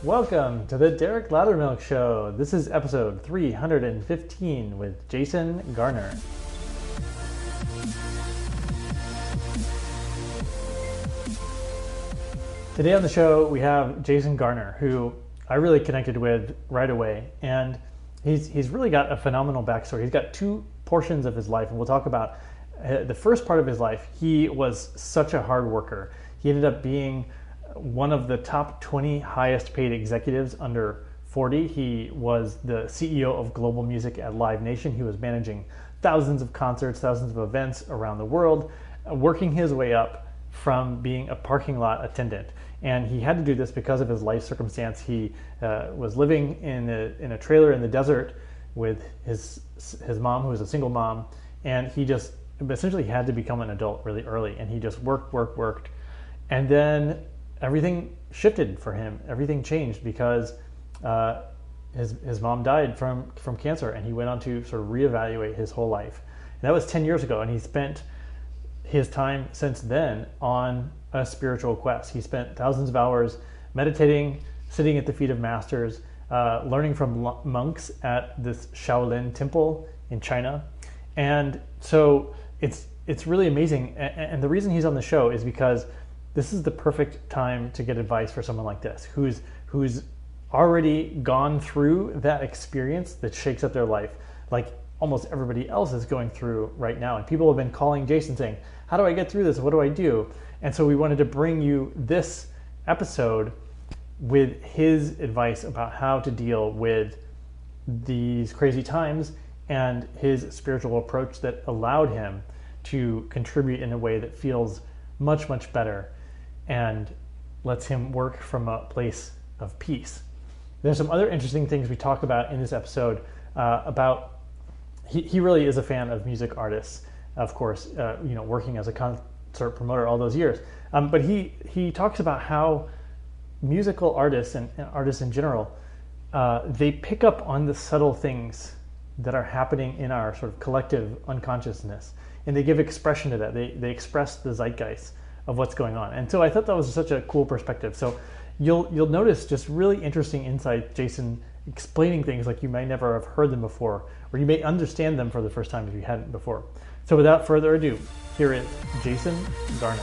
Welcome to the Derek Loudermilk Show. This is episode 315 with Jason Garner. Today on the show, we have Jason Garner, who I really connected with right away. And he's really got a phenomenal backstory. He's got two portions of his life, and we'll talk about the first part of his life. He was such a hard worker. He ended up being one of the top 20 highest paid executives under 40. He was the CEO of global music at Live Nation. He was managing thousands of concerts, thousands of events around the world, working his way up from being a parking lot attendant. And he had to do this because of his life circumstance. He was living in a trailer in the desert with his mom, who was a single mom, and he just essentially had to become an adult really early. And he just worked. And then everything shifted for him. Everything changed because his mom died from cancer, and he went on to sort of reevaluate his whole life. And that was 10 years ago, and he spent his time since then on a spiritual quest. He spent thousands of hours meditating, sitting at the feet of masters, learning from monks at this Shaolin temple in China. And so it's really amazing. And the reason he's on the show is because this is the perfect time to get advice for someone like this, who's already gone through that experience that shakes up their life, like almost everybody else is going through right now. And people have been calling Jason saying, how do I get through this? What do I do? And so we wanted to bring you this episode with his advice about how to deal with these crazy times and his spiritual approach that allowed him to contribute in a way that feels much, much better and lets him work from a place of peace. There's some other interesting things we talk about in this episode about he really is a fan of music artists, of course, working as a concert promoter all those years. But he talks about how musical artists and artists in general, they pick up on the subtle things that are happening in our sort of collective unconsciousness, and they give expression to that. They express the zeitgeist of what's going on. And so I thought that was such a cool perspective. So you'll notice just really interesting insight, Jason, explaining things like you may never have heard them before, or you may understand them for the first time if you hadn't before. So without further ado, here is Jason Garner.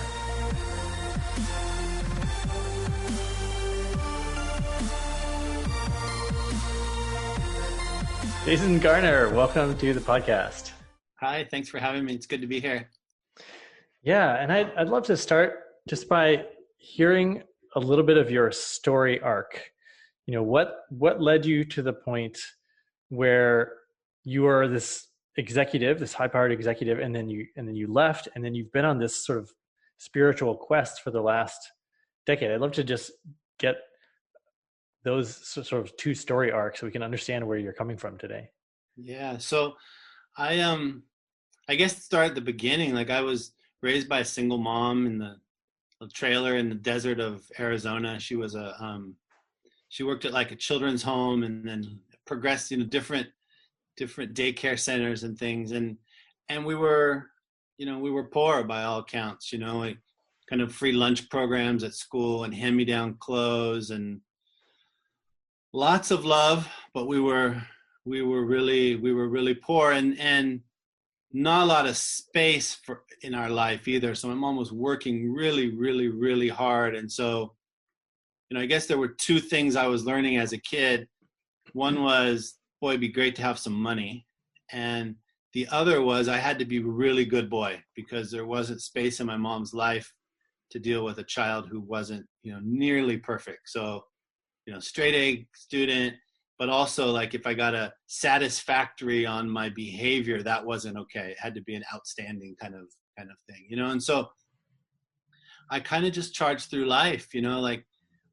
Jason Garner, welcome to the podcast. Hi, thanks for having me. It's good to be here. Yeah, and I'd love to start just by hearing a little bit of your story arc. You know, what led you to the point where you are this executive, this high-powered executive, and then you left, and then you've been on this sort of spiritual quest for the last decade. I'd love to just get those sort of two story arcs so we can understand where you're coming from today. Yeah, so I guess to start at the beginning. Like, I was raised by a single mom in the trailer in the desert of Arizona. She was she worked at like a children's home, and then progressed different daycare centers and things, and we were poor by all accounts, like kind of free lunch programs at school and hand-me-down clothes and lots of love, but we were really poor, and not a lot of space in our life either. So my mom was working really hard. And so, I guess there were two things I was learning as a kid. One was, boy, it'd be great to have some money. And the other was I had to be a really good boy, because there wasn't space in my mom's life to deal with a child who wasn't, nearly perfect. So, straight A student, but also, like, if I got a satisfactory on my behavior, that wasn't okay. It had to be an outstanding kind of thing, And so I kind of just charged through life, like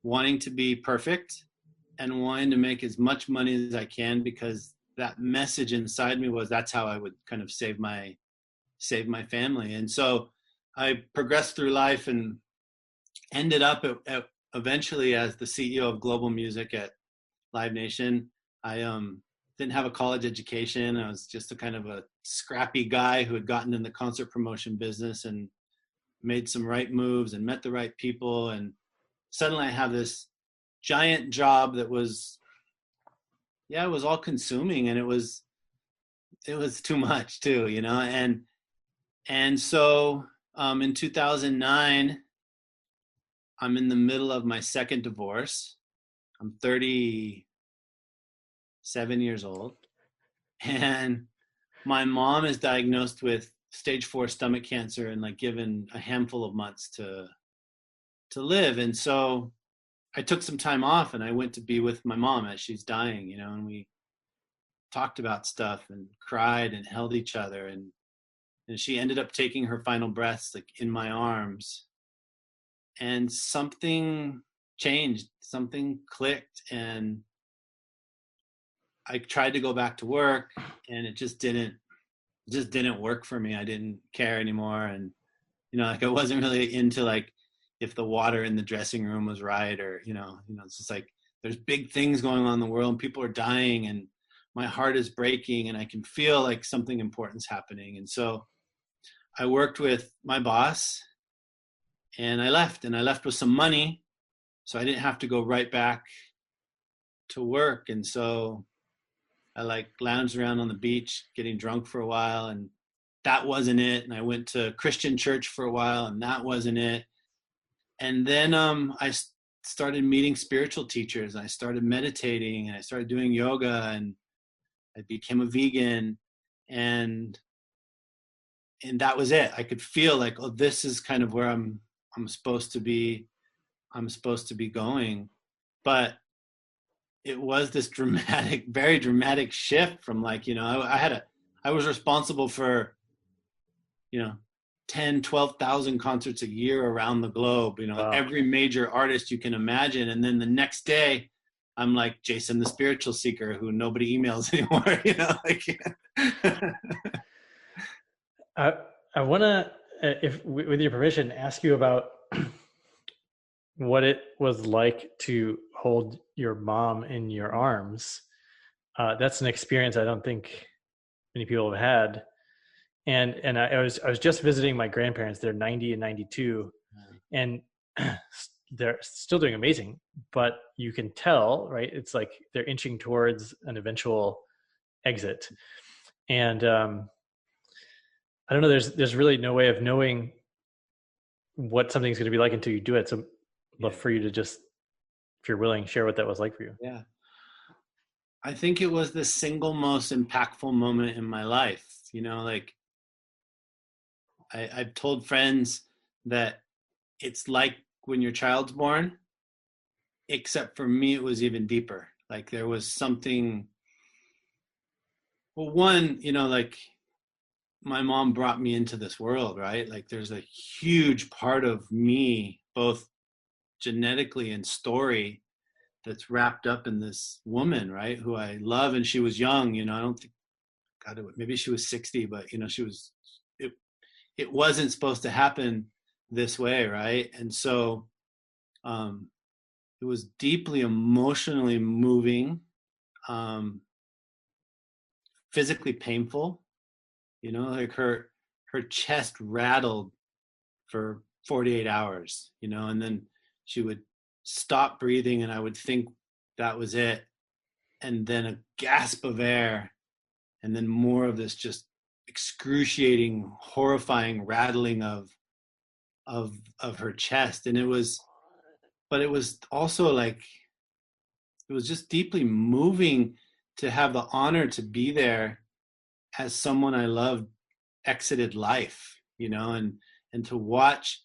wanting to be perfect and wanting to make as much money as I can, because that message inside me was that's how I would kind of save my family. And so I progressed through life and ended up eventually as the CEO of global music at Live Nation. I didn't have a college education. I was just a kind of a scrappy guy who had gotten in the concert promotion business and made some right moves and met the right people. And suddenly I have this giant job that was, yeah, it was all consuming, and it was too much too, and so in 2009, I'm in the middle of my second divorce. I'm 37 years old, and my mom is diagnosed with stage 4 stomach cancer and like given a handful of months to live. And so I took some time off and I went to be with my mom as she's dying, and we talked about stuff and cried and held each other, and she ended up taking her final breaths like in my arms, and something changed, something clicked, and I tried to go back to work, and it just didn't work for me. I didn't care anymore. And like I wasn't really into like if the water in the dressing room was right, or it's just like there's big things going on in the world and people are dying and my heart is breaking and I can feel like something important's happening. And so I worked with my boss and I left with some money so I didn't have to go right back to work. And so I like lounged around on the beach getting drunk for a while, and that wasn't it. And I went to Christian church for a while, and that wasn't it. And then I started meeting spiritual teachers, and I started meditating, and I started doing yoga, and I became a vegan, and that was it. I could feel like, oh, this is kind of where I'm supposed to be. I'm supposed to be going. But it was this dramatic, very dramatic shift from like, I was responsible for, 10, 12,000 concerts a year around the globe, Wow. every major artist you can imagine. And then the next day I'm like Jason, the spiritual seeker who nobody emails anymore, I want to, if with your permission, ask you about what it was like to hold your mom in your arms. That's an experience I don't think many people have had. And I was just visiting my grandparents. They're 90 and 92, and they're still doing amazing. But you can tell, right? It's like they're inching towards an eventual exit. And I don't know. There's really no way of knowing what something's going to be like until you do it. So, I'd love for you to just, if you're willing, share what that was like for you. Yeah. I think it was the single most impactful moment in my life. Like I've told friends that it's like when your child's born, except for me, it was even deeper. Like there was something, well, one, like my mom brought me into this world, right? Like there's a huge part of me, both genetically and story, that's wrapped up in this woman, right? Who I love. And she was young, I don't think, God, maybe she was 60, but it wasn't supposed to happen this way, right? And so it was deeply emotionally moving, physically painful, like her chest rattled for 48 hours, and then she would stop breathing and I would think that was it, and then a gasp of air, and then more of this just excruciating, horrifying rattling of her chest. And it was also like, it was just deeply moving to have the honor to be there as someone I loved exited life, and to watch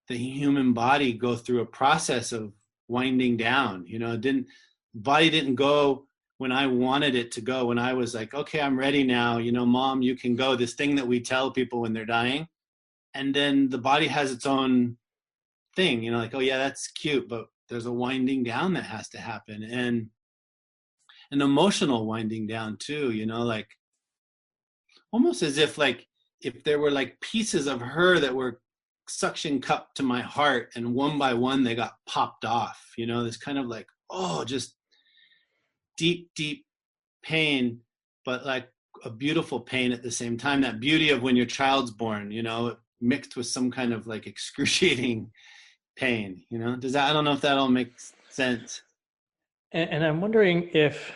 the human body go through a process of winding down. Body didn't go when I wanted it to go, when I was like, okay, I'm ready now, mom, you can go, this thing that we tell people when they're dying. And then the body has its own thing, like, oh yeah, that's cute, but there's a winding down that has to happen, and an emotional winding down too, like almost as if there were like pieces of her that were suction cupped to my heart, and one by one they got popped off, this kind of like, oh, just deep pain, but like a beautiful pain at the same time. That beauty of when your child's born, mixed with some kind of like excruciating pain, I don't know if that all makes sense. And I'm wondering if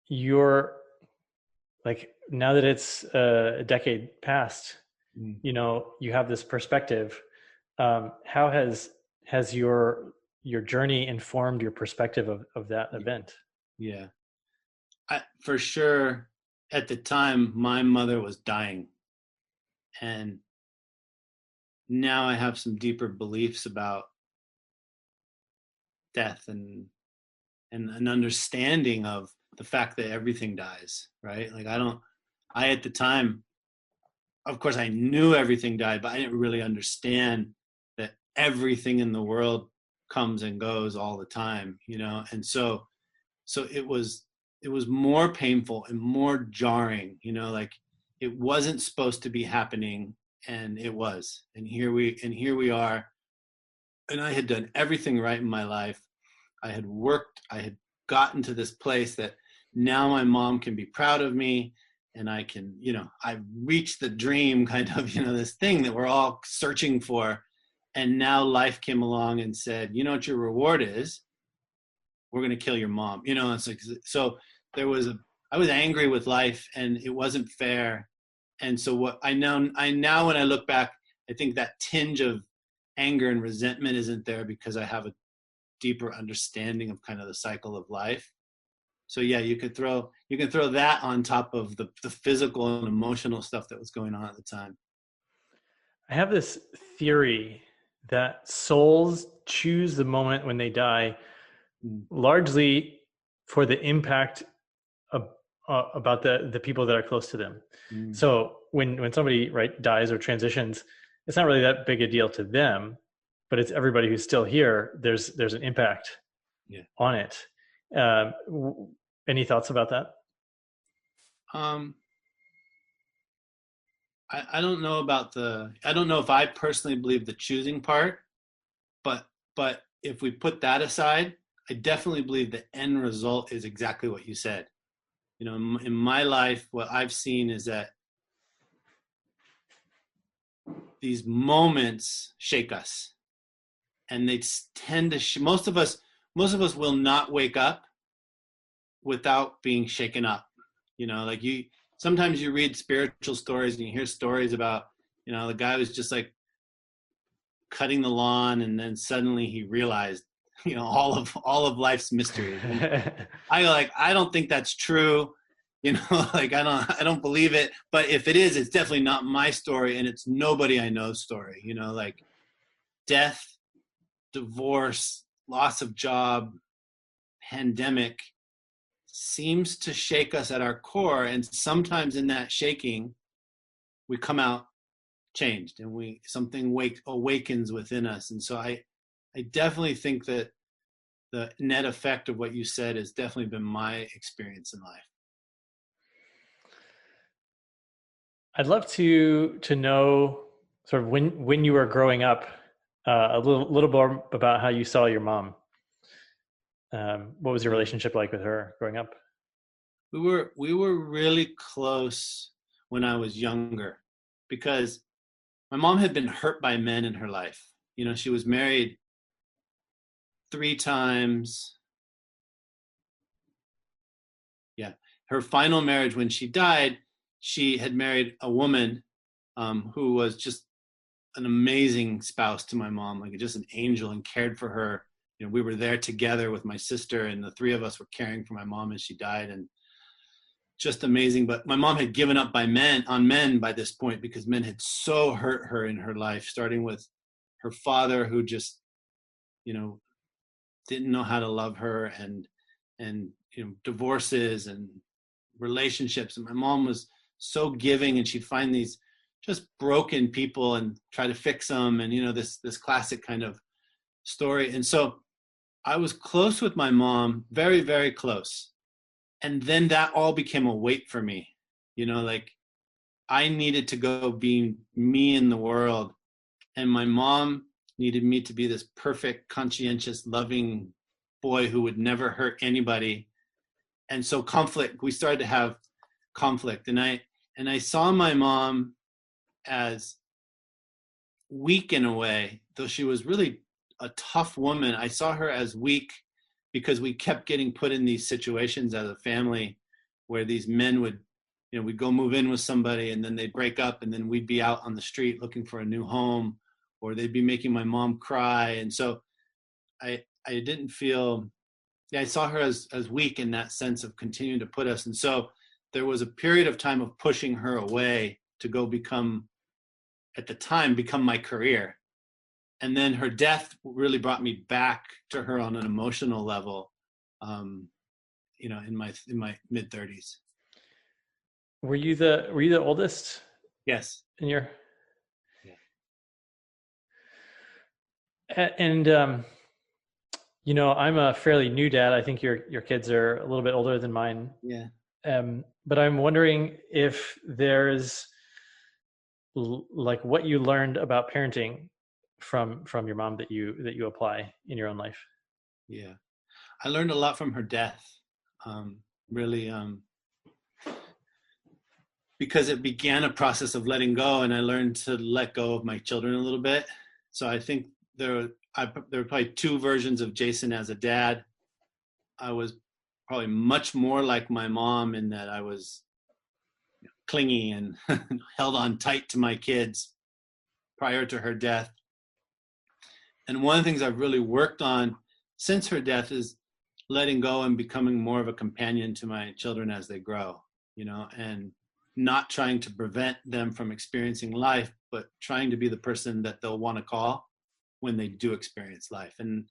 you're like, now that it's a decade past, Mm. you have this perspective. How has your journey informed your perspective of that Yeah. event? Yeah. For sure, at the time, my mother was dying. And now I have some deeper beliefs about death and an understanding of the fact that everything dies, right? Like I at the time, of course, I knew everything died, but I didn't really understand that everything in the world comes and goes all the time, And so it was more painful and more jarring, like it wasn't supposed to be happening, and it was. And here we are, and I had done everything right in my life. I had worked, I had gotten to this place that now my mom can be proud of me, and I can, I've reached the dream kind of, this thing that we're all searching for. And now life came along and said, you know what your reward is? We're going to kill your mom. It's like, so there was I was angry with life, and it wasn't fair. And so what I now, when I look back, I think that tinge of anger and resentment isn't there, because I have a deeper understanding of kind of the cycle of life. So yeah, you can throw that on top of the physical and emotional stuff that was going on at the time. I have this theory that souls choose the moment when they die Mm, largely for the impact of, about the people that are close to them. mm, So when somebody right dies or transitions, it's not really that big a deal to them, but it's everybody who's still here. There's an impact yeah. on it. Um, any thoughts about that? Um, I don't know about I don't know if I personally believe the choosing part, but but if we put that aside, I definitely believe the end result is exactly what you said. In my life, what I've seen is that these moments shake us, and they tend to most of us will not wake up without being shaken up. Like sometimes you read spiritual stories and you hear stories about, the guy was just like cutting the lawn, and then suddenly he realized, all of life's mysteries. And I go like, I don't think that's true. Like I don't believe it. But if it is, it's definitely not my story, and it's nobody I know's story. Like death, divorce, loss of job, pandemic seems to shake us at our core, and sometimes in that shaking we come out changed, and we something awakens within us. And so I definitely think that the net effect of what you said has definitely been my experience in life. I'd love to know sort of when you were growing up, a little more about how you saw your mom. What was your Yeah. relationship like with her growing up? We were really close when I was younger, because my mom had been hurt by men in her life. She was married 3 times. Yeah. Her final marriage, when she died, she had married a woman, who was just an amazing spouse to my mom, like just an angel, and cared for her. We were there together with my sister, and the three of us were caring for my mom as she died, and just amazing. But my mom had given up on men by this point, because men had so hurt her in her life, starting with her father, who just, you know, didn't know how to love her, and divorces and relationships. And my mom was so giving, and she'd find these just broken people and try to fix them, and this classic kind of story. And so I was close with my mom, very, very close. And then that all became a weight for me. Like I needed to go be me in the world, and my mom needed me to be this perfect, conscientious, loving boy who would never hurt anybody. And so we started to have conflict. And I saw my mom as weak in a way, though she was really a tough woman. I saw her as weak because we kept getting put in these situations as a family where these men would, we'd go move in with somebody and then they'd break up and then we'd be out on the street looking for a new home, or they'd be making my mom cry. And so I didn't feel, I saw her as weak in that sense of continuing to put us. And so there was a period of time of pushing her away to go become my career. And then her death really brought me back to her on an emotional level, in my mid-30s. Were you the oldest? Yes. In your Yeah. And I'm a fairly new dad. I think your kids are a little bit older than mine. Yeah. But I'm wondering if there's like what you learned about parenting from your mom that you apply in your own life. Yeah, I learned a lot from her death. Really, because it began a process of letting go, and I learned to let go of my children a little bit. So I think there were probably two versions of Jason as a dad. I was probably much more like my mom in that I was clingy and held on tight to my kids prior to her death. And one of the things I've really worked on since her death is letting go and becoming more of a companion to my children as they grow, and not trying to prevent them from experiencing life, but trying to be the person that they'll want to call when they do experience life. And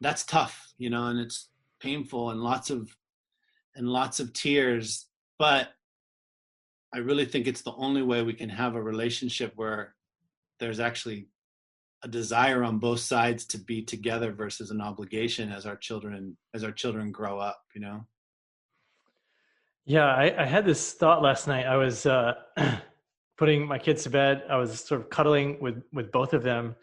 that's tough, and it's painful and lots of tears, but I really think it's the only way we can have a relationship where there's actually a desire on both sides to be together versus an obligation as our children grow up. Yeah, I had this thought last night. I was putting my kids to bed. I was sort of cuddling with both of them,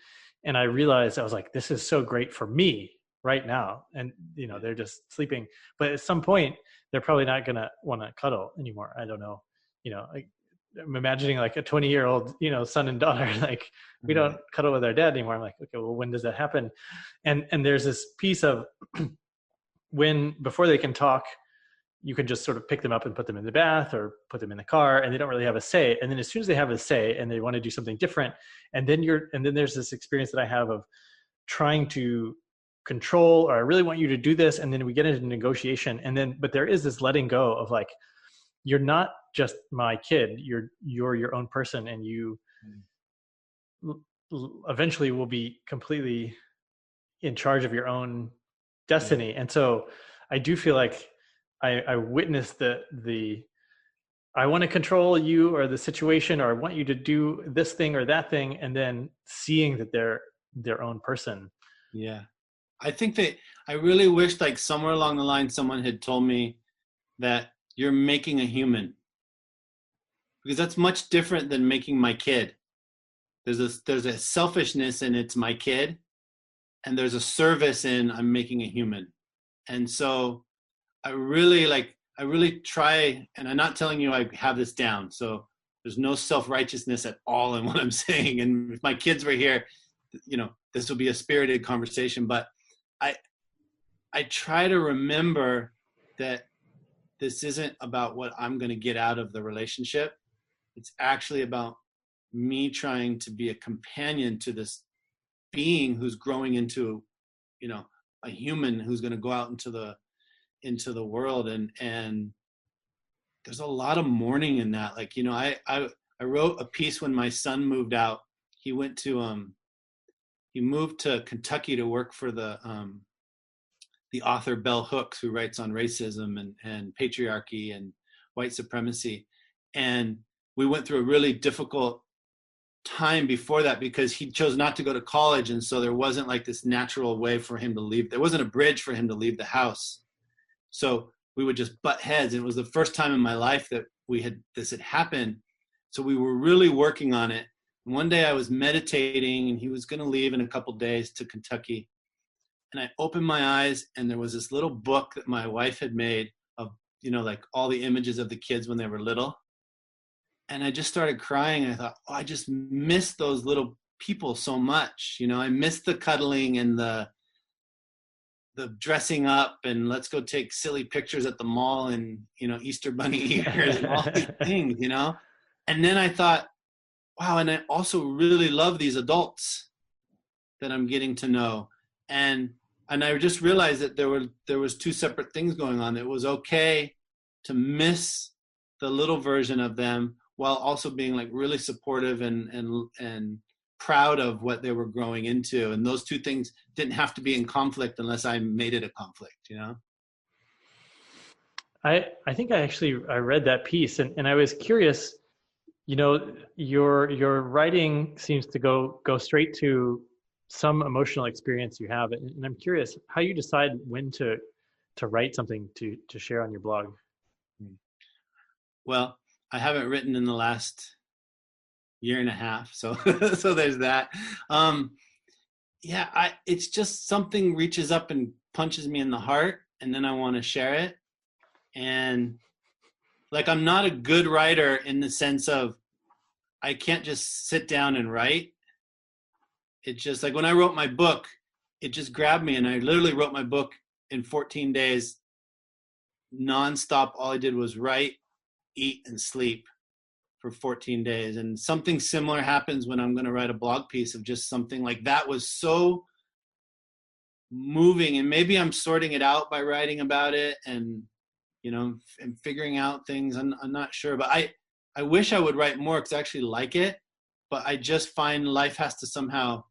and I realized I was like, this is so great for me right now. And they're just sleeping, but at some point they're probably not gonna want to cuddle anymore. I don't know. I'm imagining like a 20-year-old, son and daughter, like we don't cuddle with our dad anymore. I'm like, okay, well, when does that happen? And there's this piece of before they can talk, you can just sort of pick them up and put them in the bath or put them in the car, and they don't really have a say. And then as soon as they have a say and they want to do something different, and then there's this experience that I have of trying to control, or I really want you to do this. And then we get into negotiation, but there is this letting go of like, you're not just my kid, you're your own person, and you eventually will be completely in charge of your own destiny. And so I do feel like I witnessed the I want to control you or the situation, or I want you to do this thing or that thing, and then seeing that they're their own person. Yeah. I think that I really wish like somewhere along the line someone had told me that you're making a human, because that's much different than making my kid. There's a selfishness in it's my kid, and there's a service in I'm making a human. And so I really try, and I'm not telling you I have this down. So there's no self-righteousness at all in what I'm saying. And if my kids were here, this will be a spirited conversation, but I try to remember that this isn't about what I'm going to get out of the relationship. It's actually about me trying to be a companion to this being who's growing into, a human who's going to go out into the world. And there's a lot of mourning in that. Like, I wrote a piece when my son moved out. He moved to Kentucky to work for the author Bell Hooks, who writes on racism and patriarchy and white supremacy. And we went through a really difficult time before that because he chose not to go to college. And so there wasn't like this natural way for him to leave. There wasn't a bridge for him to leave the house. So we would just butt heads. And it was the first time in my life that this had happened. So we were really working on it. And one day I was meditating, and he was going to leave in a couple days to Kentucky. And I opened my eyes, and there was this little book that my wife had made of, like all the images of the kids when they were little. And I just started crying. And I thought, I just miss those little people so much. I miss the cuddling and the the dressing up and let's go take silly pictures at the mall and, Easter bunny ears and all these things, And then I thought, wow, and I also really love these adults that I'm getting to know. And I just realized that there was two separate things going on. It was okay to miss the little version of them while also being like really supportive and proud of what they were growing into. And those two things didn't have to be in conflict unless I made it a conflict. I think I read that piece, and I was curious. Your writing seems to go straight to some emotional experience you have, and I'm curious how you decide when to write something to share on your blog. Well, I haven't written in the last year and a half, so so there's that. Yeah, it's just something reaches up and punches me in the heart, and then I want to share it. And like, I'm not a good writer in the sense of I can't just sit down and write. It's just like when I wrote my book, it just grabbed me, and I literally wrote my book in 14 days, nonstop. All I did was write, eat, and sleep for 14 days. And something similar happens when I'm going to write a blog piece of just something like that was so moving. And maybe I'm sorting it out by writing about it and, and figuring out things. I'm not sure, but I wish I would write more because I actually like it, but I just find life has to somehow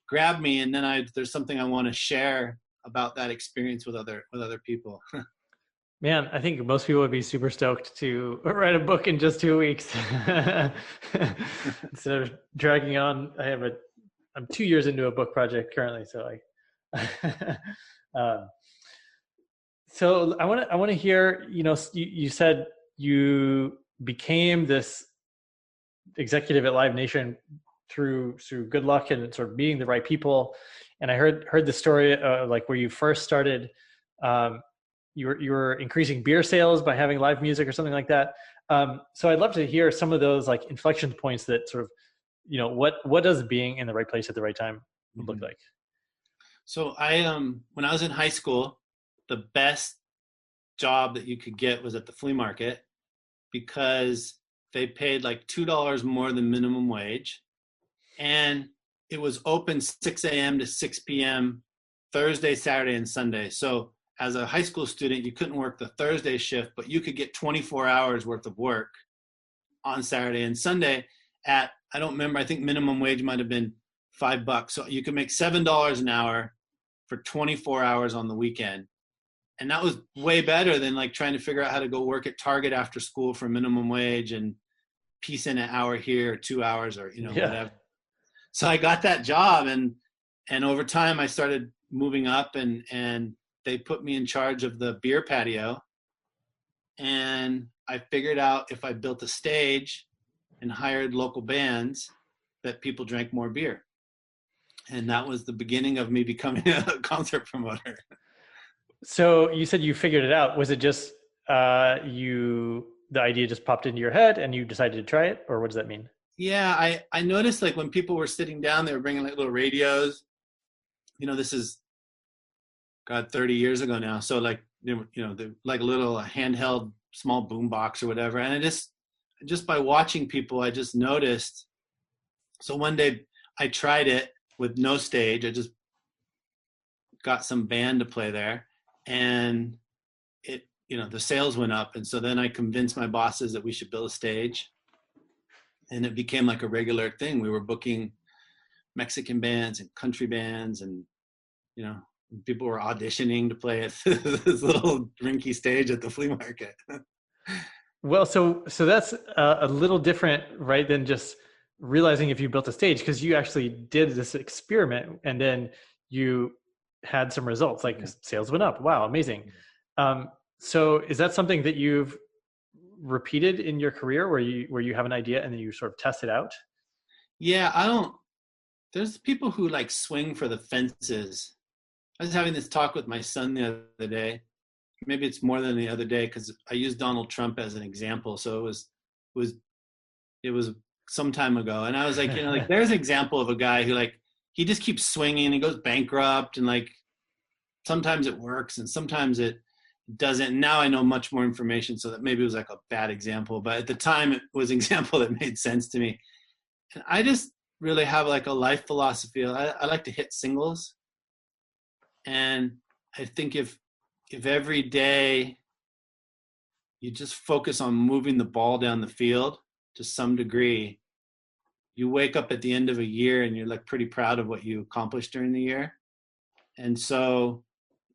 grab me. And then there's something I want to share about that experience with other people. Man, I think most people would be super stoked to write a book in just 2 weeks instead of dragging on. I'm 2 years into a book project currently, so so I want to hear. You said you became this executive at Live Nation through good luck and sort of meeting the right people, and I heard the story like where you first started. You were increasing beer sales by having live music or something like that. So I'd love to hear some of those like inflection points that sort of, what does being in the right place at the right time look like? So when I was in high school, the best job that you could get was at the flea market because they paid like $2 more than minimum wage. And it was open 6 a.m. to 6 p.m. Thursday, Saturday, and Sunday. So as a high school student, you couldn't work the Thursday shift, but you could get 24 hours worth of work on Saturday and Sunday I don't remember, I think minimum wage might have been $5. So you could make $7 an hour for 24 hours on the weekend. And that was way better than like trying to figure out how to go work at Target after school for minimum wage and piece in an hour here or 2 hours or, whatever. So I got that job and over time I started moving up and they put me in charge of the beer patio, and I figured out if I built a stage and hired local bands that people drank more beer. And that was the beginning of me becoming a concert promoter. So you said you figured it out. Was it just the idea just popped into your head and you decided to try it, or what does that mean? Yeah, I noticed like when people were sitting down, they were bringing like little radios. This is 30 years ago now. So like, the like a little handheld small boom box or whatever. And I just by watching people, I just noticed. So one day I tried it with no stage. I just got some band to play there, and it, the sales went up. And so then I convinced my bosses that we should build a stage, and it became like a regular thing. We were booking Mexican bands and country bands, and, people were auditioning to play at this little rinky stage at the flea market. Well, so that's a little different, right, than just realizing if you built a stage, because you actually did this experiment and then you had some results, like sales went up. Wow, amazing. So is that something that you've repeated in your career where you have an idea and then you sort of test it out? Yeah, there's people who like swing for the fences. I was having this talk with my son the other day. Maybe it's more than the other day because I used Donald Trump as an example. So it was some time ago. And I was like, there's an example of a guy who like, he just keeps swinging, he goes bankrupt, and like, sometimes it works and sometimes it doesn't. Now I know much more information, so that maybe it was like a bad example, but at the time it was an example that made sense to me. And I just really have like a life philosophy. I like to hit singles, and I think if every day you just focus on moving the ball down the field to some degree, you wake up at the end of a year and you're like pretty proud of what you accomplished during the year. And so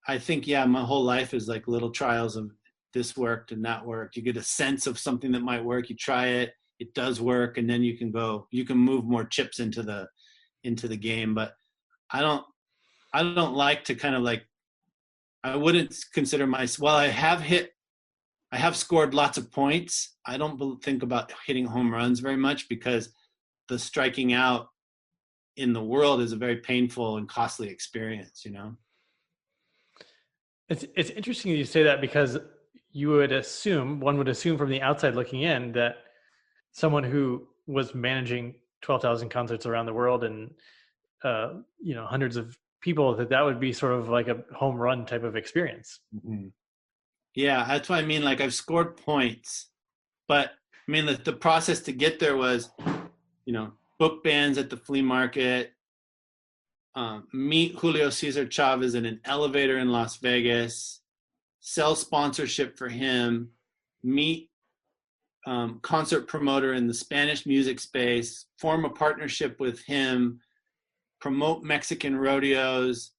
I think, yeah, my whole life is like little trials of this worked and that worked. You get a sense of something that might work, you try it, it does work, and then you can move more chips into the game. But I don't like to kind of like, I wouldn't consider well, I have scored lots of points. I don't think about hitting home runs very much because the striking out in the world is a very painful and costly experience, you know? It's interesting you say that, because one would assume from the outside looking in that someone who was managing 12,000 concerts around the world and hundreds of people, that would be sort of like a home run type of experience. Mm-hmm. Yeah, that's what I mean. Like, I've scored points, but I mean, the process to get there was, book bands at the flea market, meet Julio Cesar Chavez in an elevator in Las Vegas, sell sponsorship for him, meet concert promoter in the Spanish music space, form a partnership with him, promote Mexican rodeos,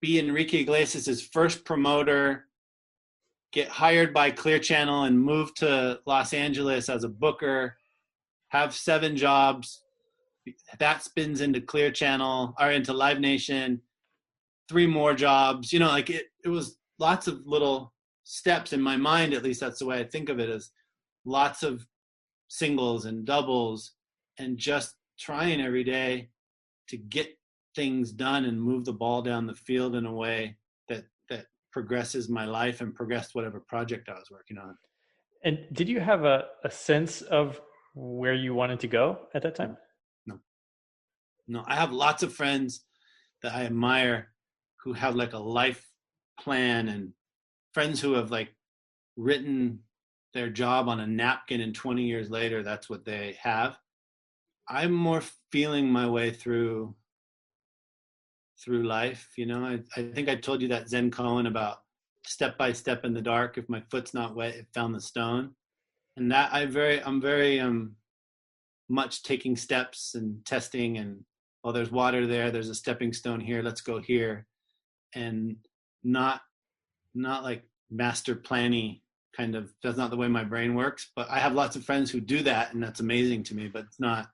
be Enrique Iglesias' first promoter, get hired by Clear Channel and move to Los Angeles as a booker, have 7 jobs. That spins into Clear Channel or into Live Nation, 3 more jobs. Like it was lots of little steps in my mind. At least that's the way I think of it, as lots of singles and doubles and just trying every day to get things done and move the ball down the field in a way that progresses my life and progressed whatever project I was working on. And did you have a sense of where you wanted to go at that time? No, I have lots of friends that I admire who have like a life plan, and friends who have like written their job on a napkin and 20 years later, that's what they have. I'm more feeling my way through life. I think I told you that Zen koan about step by step in the dark. If my foot's not wet, it found the stone. And that I'm very much taking steps and testing, and there's water there's a stepping stone here, let's go here, and not like master planning kind of. That's not the way my brain works, but I have lots of friends who do that, and that's amazing to me, but it's not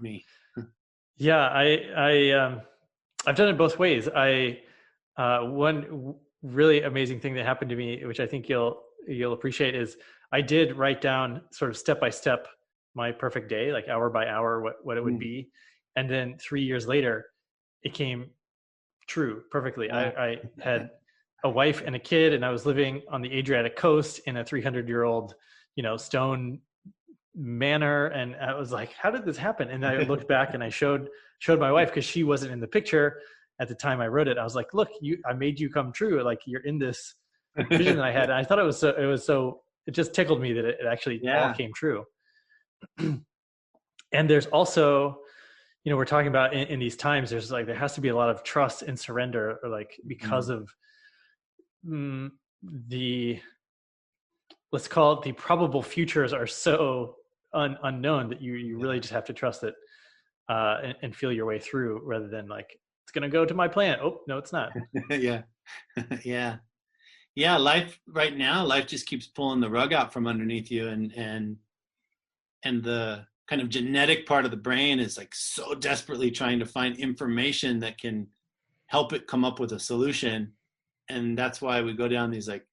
me. Yeah, I've done it both ways. One really amazing thing that happened to me, which I think you'll appreciate, is I did write down sort of step by step my perfect day, like hour by hour, what it would be, and then 3 years later, it came true perfectly. I had a wife and a kid, and I was living on the Adriatic coast in a 300-year-old, stone manor, and I was like, how did this happen? And I looked back and I showed my wife, because she wasn't in the picture at the time I wrote it. I was like, look, I made you come true. Like, you're in this vision that I had. And I thought it just tickled me that it actually all came true. And there's also, we're talking about in these times, there's like, there has to be a lot of trust and surrender, or like, because of let's call it, the probable futures are so unknown that you really just have to trust it and feel your way through, rather than like, it's going to go to my plan. Oh, no, it's not. Yeah. Life right now, life just keeps pulling the rug out from underneath you. And the kind of genetic part of the brain is like so desperately trying to find information that can help it come up with a solution. And that's why we go down these like,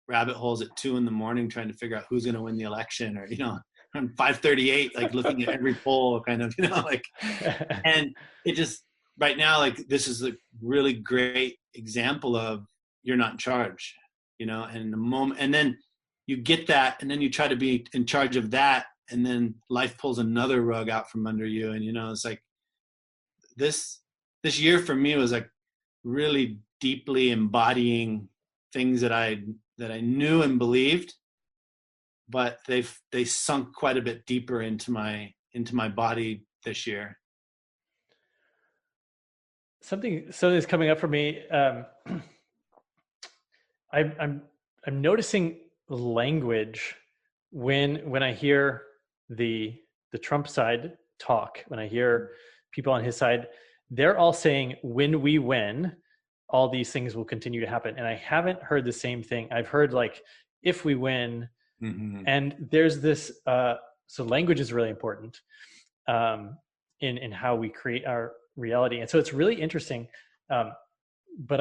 rabbit holes at 2 a.m. trying to figure out who's going to win the election, or, on 5:38, like looking at every poll kind of, like, and it just right now, like, this is a really great example of you're not in charge, and the moment, and then you get that, and then you try to be in charge of that, and then life pulls another rug out from under you. And, it's like this year for me was like really deeply embodying things that I knew and believed, but they sunk quite a bit deeper into my body this year. Something's coming up for me. I'm I'm I'm noticing language when I hear the the Trump side talk, when I hear people on his side, they're all saying when we win, all these things will continue to happen. And I haven't heard the same thing. I've heard like if we win, Mm-hmm. and there's this so language is really important in how we create our reality. And so it's really interesting. Um, but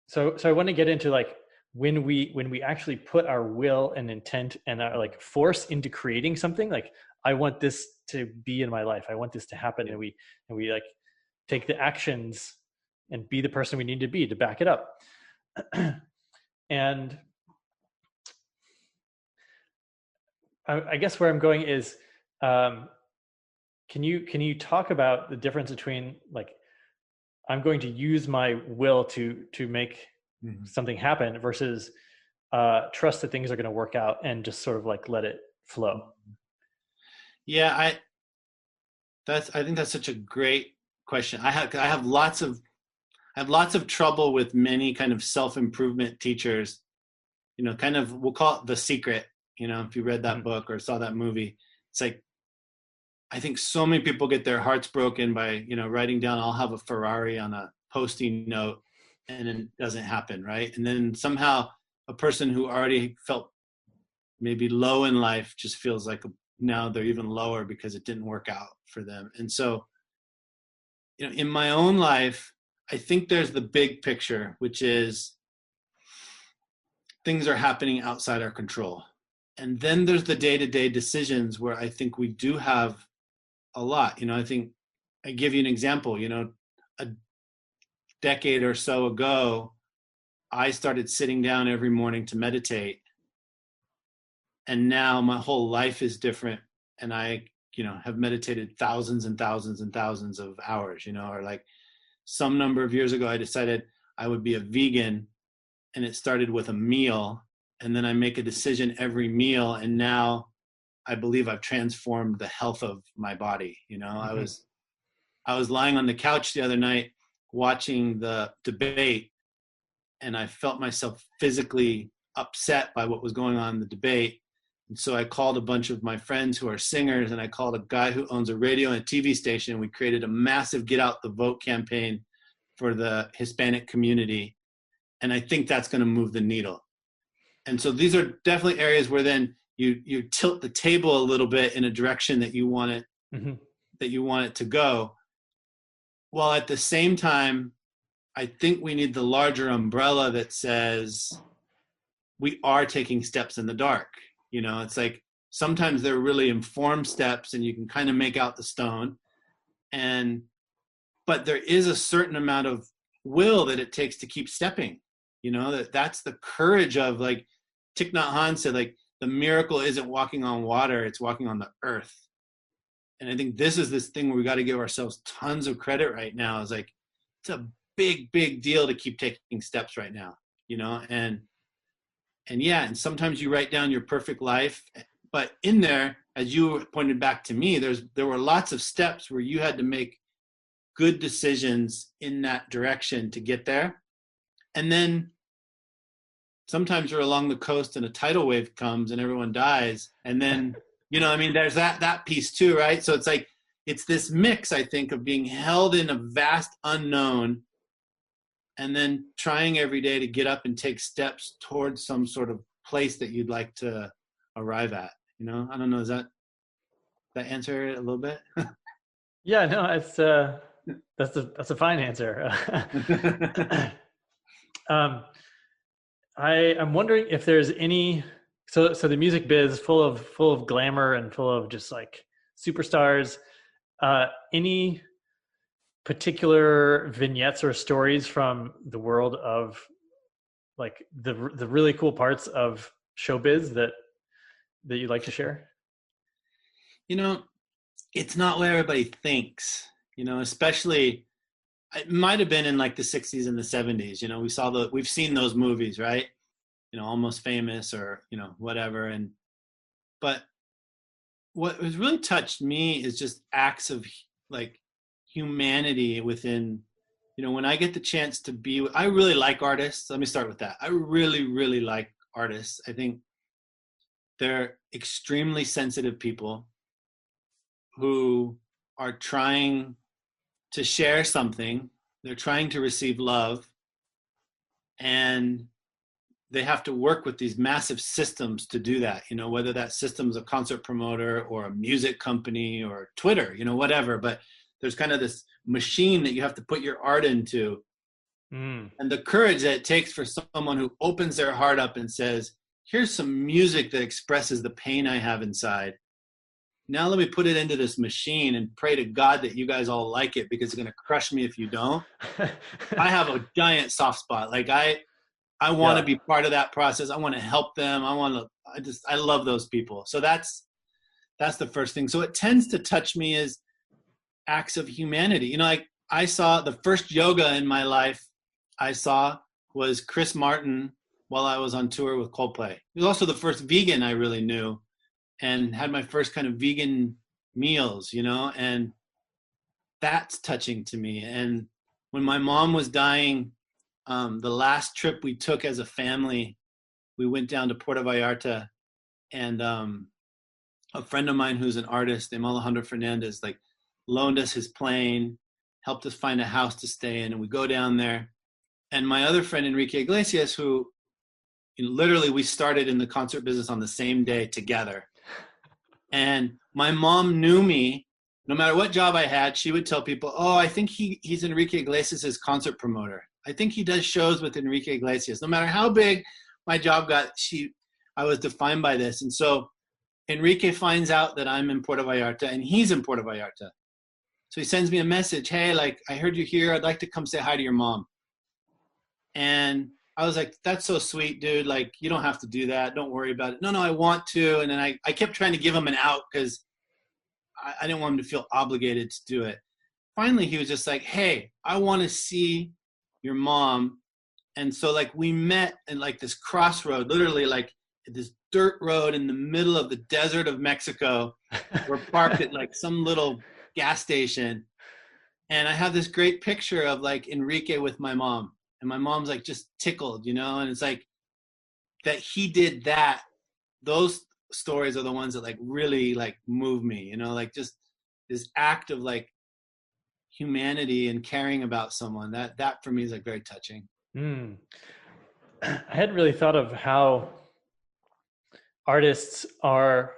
so I want to get into like when we actually put our will and intent and our like force into creating something, like I want this to be in my life, I want this to happen, and we like take the actions and be the person we need to be to back it up. And I guess where I'm going is, can you talk about the difference between like I'm going to use my will to make Mm-hmm. something happen versus trust that things are going to work out and just sort of like let it flow. Yeah, I think that's such a great question. I have lots of trouble with many kind of self-improvement teachers, kind of, we'll call it The Secret, if you read that Mm-hmm. book or saw that movie. It's like, I think so many people get their hearts broken by, writing down, I'll have a Ferrari on a Post-it note, and it doesn't happen, right? And then somehow a person who already felt maybe low in life just feels like now they're even lower because it didn't work out for them. And so, in my own life, I think there's the big picture, which is things are happening outside our control. And then there's the day-to-day decisions where I think we do have a lot. I think I give you an example. A decade or so ago, I started sitting down every morning to meditate. And now my whole life is different. And I, have meditated thousands and thousands and thousands of hours, or like some number of years ago, I decided I would be a vegan, and it started with a meal. And then I make a decision every meal. And now I believe I've transformed the health of my body. Mm-hmm. I was lying on the couch the other night watching the debate, and I felt myself physically upset by what was going on in the debate. And so I called a bunch of my friends who are singers, and I called a guy who owns a radio and a TV station. We created a massive Get Out the Vote campaign for the Hispanic community. And I think that's going to move the needle. And so these are definitely areas where then you tilt the table a little bit in a direction that you want it Mm-hmm. to go. While at the same time, I think we need the larger umbrella that says we are taking steps in the dark. It's like sometimes they're really informed steps and you can kind of make out the stone. But there is a certain amount of will that it takes to keep stepping. That's the courage of, like Thich Nhat Hanh said, like the miracle isn't walking on water, it's walking on the earth. And I think this is this thing where we got to give ourselves tons of credit right now. Is like, it's a big deal to keep taking steps right now, and yeah, and sometimes you write down your perfect life, but in there, as you pointed back to me, there were lots of steps where you had to make good decisions in that direction to get there. And then sometimes you're along the coast and a tidal wave comes and everyone dies. And then, there's that piece too, right? So it's like, it's this mix, I think, of being held in a vast unknown and then trying every day to get up and take steps towards some sort of place that you'd like to arrive at. I don't know, does that answer it a little bit? Yeah, no, it's that's a fine answer. um, I'm wondering if there's any, so the music biz full of glamour and full of just like superstars. Any particular vignettes or stories from the world of like the really cool parts of showbiz that you'd like to share? It's not what everybody thinks, especially it might have been in like the 60s and the 70s. You know, we've seen those movies, right? You know, Almost Famous, or, you know, whatever. But what has really touched me is just acts of like humanity within, you know, when I get the chance to be, I really like artists. Let me start with that. I really, really like artists. I think they're extremely sensitive people who are trying to share something. They're trying to receive love, and they have to work with these massive systems to do that, you know, whether that system's a concert promoter or a music company or Twitter, you know, whatever. But there's kind of this machine that you have to put your art into. And the courage that it takes for someone who opens their heart up and says, here's some music that expresses the pain I have inside. Now let me put it into this machine and pray to God that you guys all like it, because it's going to crush me if you don't. I have a giant soft spot. Like I want to Yeah. be part of that process. I want to help them. I love those people. So that's the first thing. So it tends to touch me as acts of humanity. You know, like I saw the first yoga in my life I saw was Chris Martin while I was on tour with Coldplay. He was also the first vegan I really knew, and had my first kind of vegan meals, you know, and that's touching to me. And when my mom was dying, the last trip we took as a family, we went down to Puerto Vallarta, and a friend of mine who's an artist named Alejandro Fernandez, like, loaned us his plane, helped us find a house to stay in, and we go down there. And my other friend, Enrique Iglesias, who, you know, literally we started in the concert business on the same day together. And my mom knew me. No matter what job I had, she would tell people, oh, I think he's Enrique Iglesias' concert promoter. I think he does shows with Enrique Iglesias. No matter how big my job got, I was defined by this. And so Enrique finds out that I'm in Puerto Vallarta, and he's in Puerto Vallarta. So he sends me a message, hey, like, I heard you here. I'd like to come say hi to your mom. And I was like, that's so sweet, dude. Like, you don't have to do that. Don't worry about it. No, I want to. And then I kept trying to give him an out because I didn't want him to feel obligated to do it. Finally, he was just like, hey, I want to see your mom. And so, like, we met in like this crossroad, literally like this dirt road in the middle of the desert of Mexico. We're parked at like some little gas station. And I have this great picture of like Enrique with my mom. And my mom's like just tickled, you know? And it's like that he did that. Those stories are the ones that like really like move me, you know, like just this act of like humanity and caring about someone. That for me is like very touching. I hadn't really thought of how artists are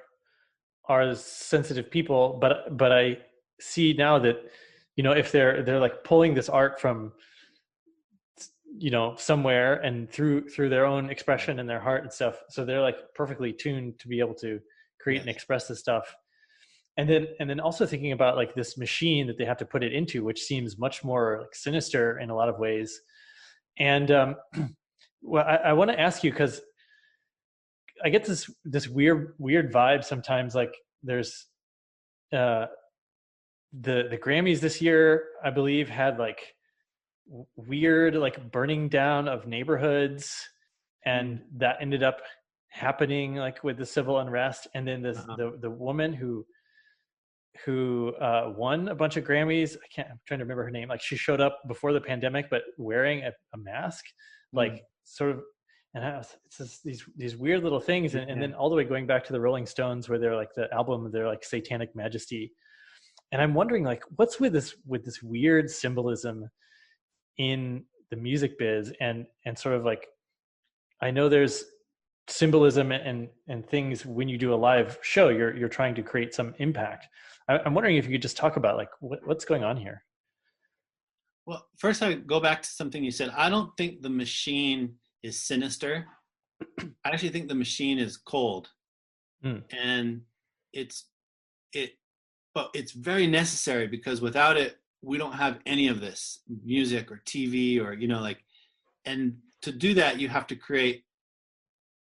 sensitive people, but I see now that, you know, if they're like pulling this art from, you know, somewhere and through their own expression and their heart and stuff, so they're like perfectly tuned to be able to create and express this stuff. And then also thinking about like this machine that they have to put it into, which seems much more like sinister in a lot of ways. And well, I want to ask you, because I get this weird vibe sometimes. Like there's the Grammys this year, I believe, had like weird like burning down of neighborhoods, and that ended up happening like with the civil unrest. And then the woman who won a bunch of Grammys, I'm trying to remember her name, like she showed up before the pandemic but wearing a mask, like sort of. And it's just these weird little things, and then all the way going back to the Rolling Stones, where they're like the album, they're like Satanic Majesty. And I'm wondering, like, what's with this weird symbolism in the music biz, and sort of like, I know there's symbolism and things when you do a live show, you're trying to create some impact. I'm wondering if you could just talk about like what's going on here. Well, first I go back to something you said. I don't think the machine is sinister. I actually think the machine is cold, and but it's very necessary, because without it, we don't have any of this music or TV or, you know, like, and to do that, you have to create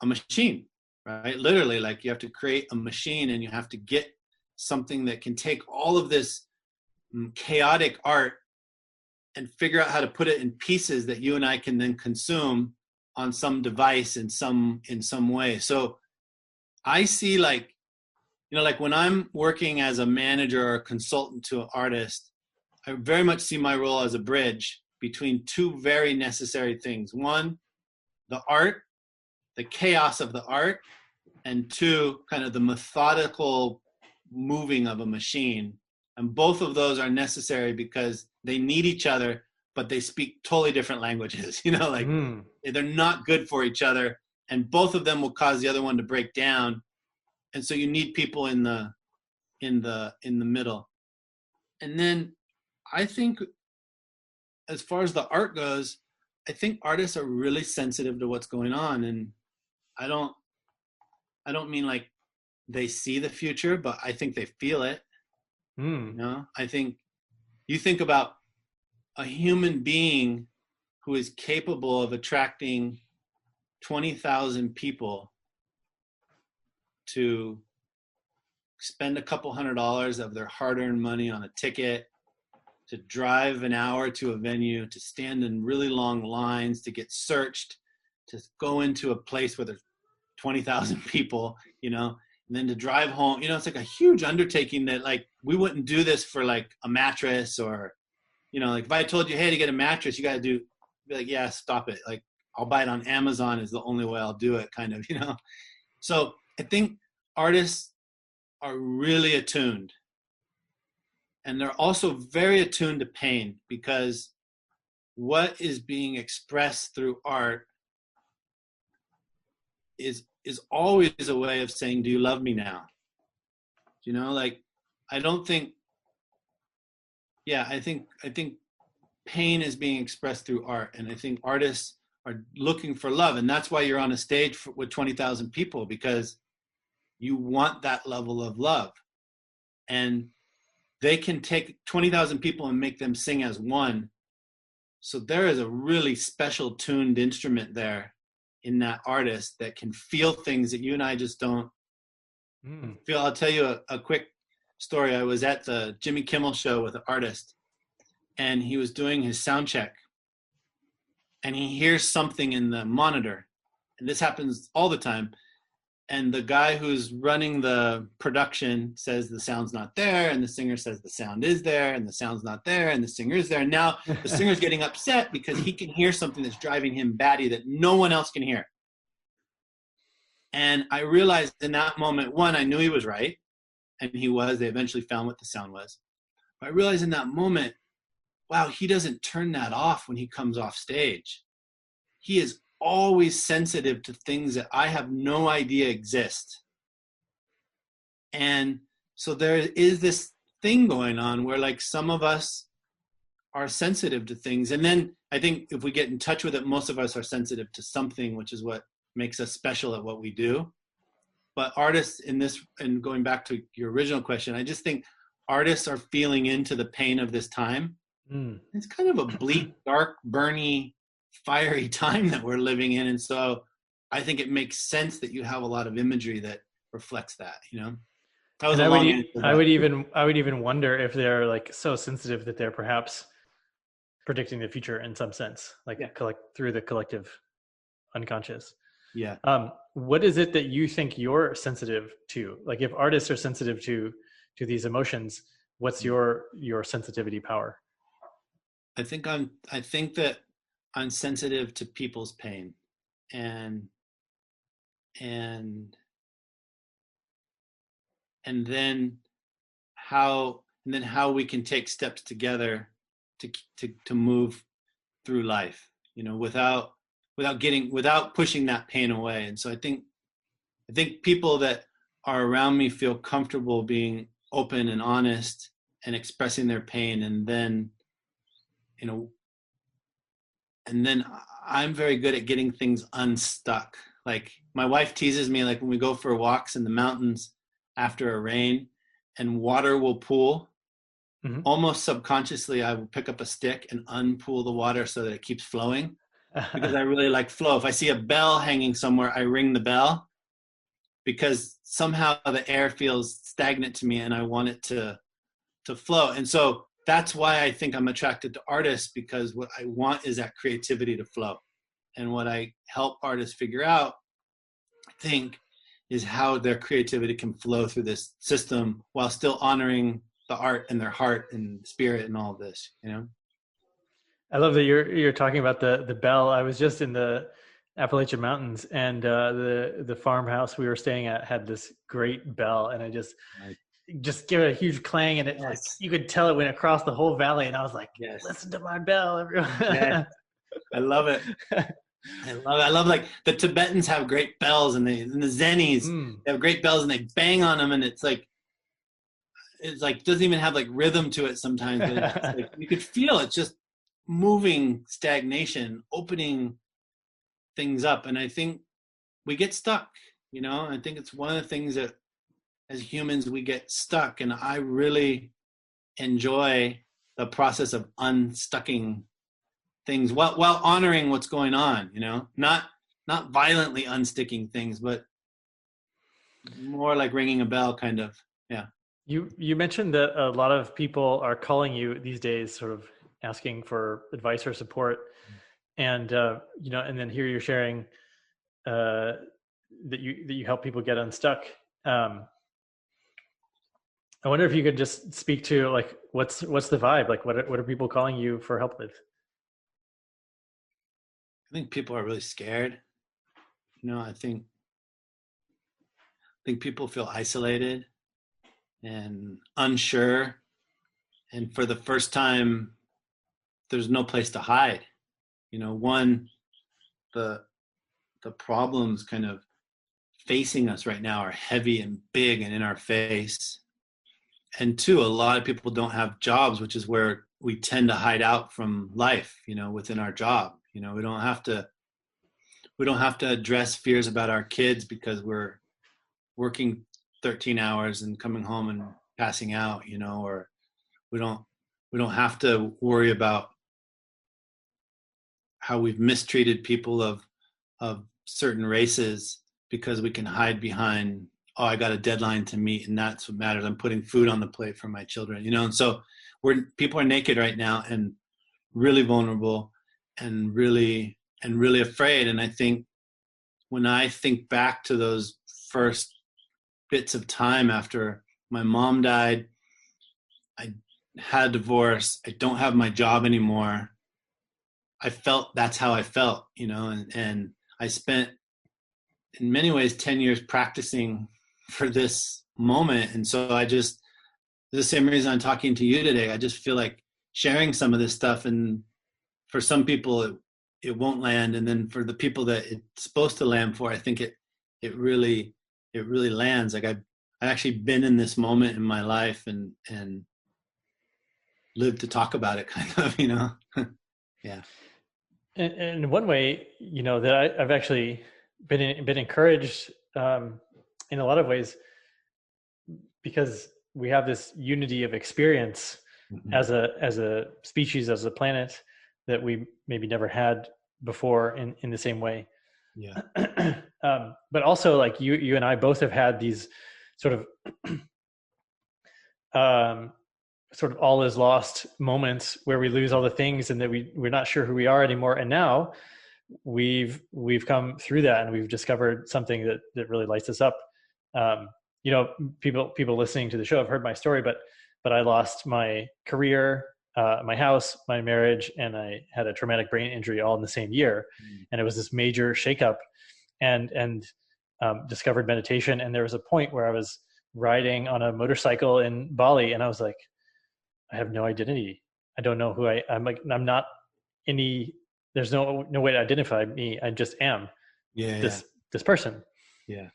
a machine, right? Literally, like, you have to create a machine, and you have to get something that can take all of this chaotic art and figure out how to put it in pieces that you and I can then consume on some device in some way. So I see, like, like when I'm working as a manager or a consultant to an artist, I very much see my role as a bridge between two very necessary things. One, the art, the chaos of the art, and two, kind of the methodical moving of a machine. And both of those are necessary because they need each other, but they speak totally different languages. Like they're not good for each other, and both of them will cause the other one to break down. And so you need people in the middle. And then I think, as far as the art goes, I think artists are really sensitive to what's going on. And I don't mean like they see the future, but I think they feel it. I think you think about a human being who is capable of attracting 20,000 people to spend a couple $100s of their hard-earned money on a ticket, to drive an hour to a venue, to stand in really long lines, to get searched, to go into a place where there's 20,000 people, and then to drive home. It's like a huge undertaking that, like, we wouldn't do this for like a mattress, or, like if I told you, hey, to get a mattress, you got to be like, yeah, stop it. Like, I'll buy it on Amazon is the only way I'll do it, kind of, So I think artists are really attuned. And they're also very attuned to pain, because what is being expressed through art is always a way of saying, do you love me now? Like, I don't think, I think pain is being expressed through art. And I think artists are looking for love. And that's why you're on a stage with 20,000 people, because you want that level of love. And they can take 20,000 people and make them sing as one. So there is a really special tuned instrument there in that artist that can feel things that you and I just don't feel. I'll tell you a quick story. I was at the Jimmy Kimmel show with an artist, and he was doing his sound check, and he hears something in the monitor. And this happens all the time. And the guy who's running the production says the sound's not there, and the singer says the sound is there, and the sound's not there, and the singer is there. And now the singer's getting upset because he can hear something that's driving him batty that no one else can hear. And I realized in that moment, one, I knew he was right, and he was. They eventually found what the sound was. But I realized in that moment, wow, he doesn't turn that off when he comes off stage. He is always sensitive to things that I have no idea exist. And so there is this thing going on where, like, some of us are sensitive to things. And then I think if we get in touch with it, most of us are sensitive to something, which is what makes us special at what we do. But artists in this, and going back to your original question, I just think artists are feeling into the pain of this time. It's kind of a bleak, dark, burny, fiery time that we're living in. And so I think it makes sense that you have a lot of imagery that reflects that, That was and a long answer. I would even wonder if they're like so sensitive that they're perhaps predicting the future in some sense, like through the collective unconscious. Yeah. What is it that you think you're sensitive to? Like, if artists are sensitive to these emotions, what's your sensitivity power? I think that I'm sensitive to people's pain, and then how we can take steps together to move through life, without pushing that pain away. And so I think people that are around me feel comfortable being open and honest and expressing their pain, and then I'm very good at getting things unstuck. Like, my wife teases me, like, when we go for walks in the mountains after a rain and water will pool, almost subconsciously I will pick up a stick and unpool the water so that it keeps flowing, because I really like flow. If I see a bell hanging somewhere, I ring the bell, because somehow the air feels stagnant to me and I want it to flow. And so that's why I think I'm attracted to artists, because what I want is that creativity to flow. And what I help artists figure out, I think, is how their creativity can flow through this system while still honoring the art and their heart and spirit and all of this, you know? I love that you're talking about the bell. I was just in the Appalachian Mountains, and the farmhouse we were staying at had this great bell, and I Right. just give it a huge clang, and it, like, Yes. you could tell it went across the whole valley, and I was like, Yes. listen to my bell, Yes. everyone. I love it. I love it. I love, like, the Tibetans have great bells, and the Zenis, Mm. they have great bells, and they bang on them, and it's like doesn't even have like rhythm to it sometimes, but it's just like you could feel it's just moving stagnation, opening things up. And I think we get stuck, you know. I think it's one of the things that as humans we get stuck, and I really enjoy the process of unstucking things while honoring what's going on, you know, not violently unsticking things, but more like ringing a bell, kind of. Yeah. You mentioned that a lot of people are calling you these days, sort of asking for advice or support, and and then here you're sharing uh, that you help people get unstuck. Um, I wonder if you could just speak to, like, what's the vibe? Like, what are people calling you for help with? I think people are really scared. You know, I think people feel isolated and unsure, and for the first time there's no place to hide. You know, one, the the problems kind of facing us right now are heavy and big and in our face. And two, a lot of people don't have jobs, which is where we tend to hide out from life, you know, within our job. You know, we don't have to address fears about our kids because we're working 13 hours and coming home and passing out, you know, or we don't we don't have to worry about how we've mistreated people of certain races, because we can hide behind, oh, I got a deadline to meet and that's what matters. I'm putting food on the plate for my children, you know. And so people are naked right now and really vulnerable and really afraid. And I think when I think back to those first bits of time after my mom died, I had a divorce, I don't have my job anymore. I felt that's how I felt, you know, and I spent in many ways 10 years practicing for this moment. And so the same reason I'm talking to you today, I just feel like sharing some of this stuff. And for some people, it won't land. And then for the people that it's supposed to land for, I think it really, it really lands. Like I've actually been in this moment in my life and lived to talk about it, kind of, you know? Yeah. And in one way, that I've actually been encouraged in a lot of ways, because we have this unity of experience Mm-hmm. as a species, as a planet, that we maybe never had before in the same way. Yeah. But also, like, you and I both have had these sort of all is lost moments where we lose all the things and that we're not sure who we are anymore. And now we've come through that, and we've discovered something that really lights us up. Um, people listening to the show have heard my story, but I lost my career, my house, my marriage, and I had a traumatic brain injury all in the same year. Mm. And it was this major shakeup, and discovered meditation. And there was a point where I was riding on a motorcycle in Bali, and I was like, I have no identity. I don't know who I'm. Like, I'm not any. There's no way to identify me. I just am Yeah. this person. Yeah.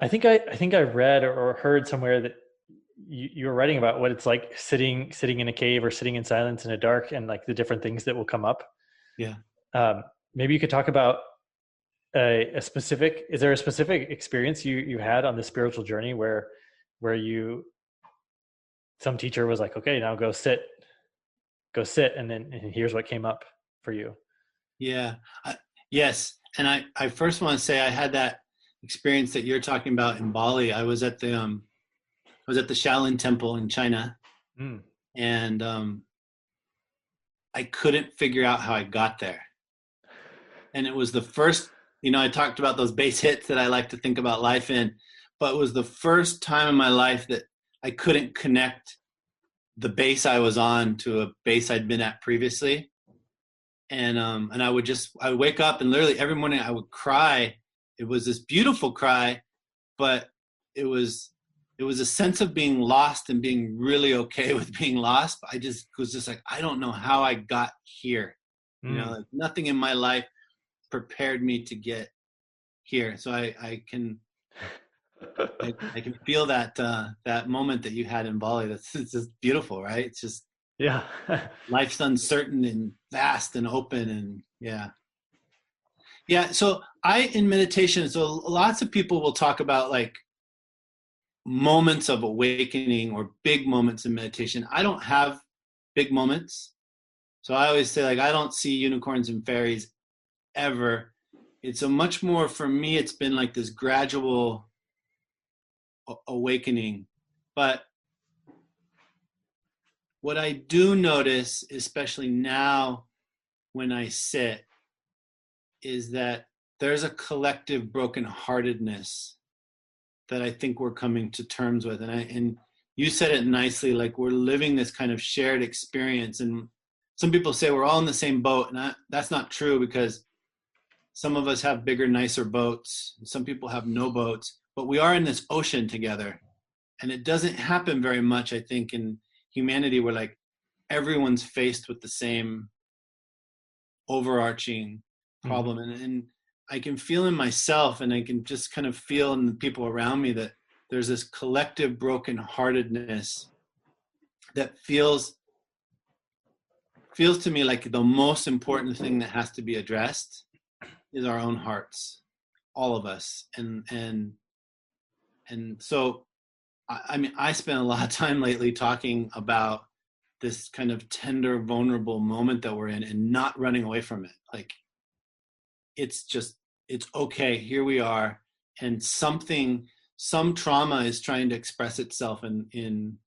I think I read or heard somewhere that you were writing about what it's like sitting in a cave or sitting in silence in a dark, and like the different things that will come up. Yeah. Maybe you could talk about a specific. Is there a specific experience you had on the spiritual journey where some teacher was like, okay, now go sit, and here's what came up for you? Yeah. Yes. And I first want to say I had that experience that you're talking about in Bali. I was at the Shaolin Temple in China, Mm. And I couldn't figure out how I got there. And it was the first, I talked about those base hits that I like to think about life in, but it was the first time in my life that I couldn't connect the base I was on to a base I'd been at previously. And I would wake up and literally every morning I would cry. It was this beautiful cry, but it was it was a sense of being lost and being really okay with being lost. But I just was just like, I don't know how I got here. Mm. Like nothing in my life prepared me to get here. So I can feel that moment that you had in Bali. It's just beautiful, right? It's just Yeah. life's uncertain and vast and open, and yeah. So I in meditation, so lots of people will talk about like moments of awakening or big moments in meditation. I don't have big moments. So I always say like I don't see unicorns and fairies ever. It's a much more for me it's been like this gradual awakening. But what I do notice, especially now when I sit, is that there's a collective brokenheartedness that I think we're coming to terms with. And you said it nicely, like we're living this kind of shared experience. And some people say we're all in the same boat, and that's not true because some of us have bigger, nicer boats. And some people have no boats, but we are in this ocean together. And it doesn't happen very much, I think, in humanity where like everyone's faced with the same overarching Mm-hmm. problem. And I can feel in myself and I can just kind of feel in the people around me that there's this collective brokenheartedness that feels to me like the most important thing that has to be addressed is our own hearts, all of us. And so I mean I spent a lot of time lately talking about this kind of tender vulnerable moment that we're in and not running away from it. Like it's just it's okay, here we are. And some trauma is trying to express itself in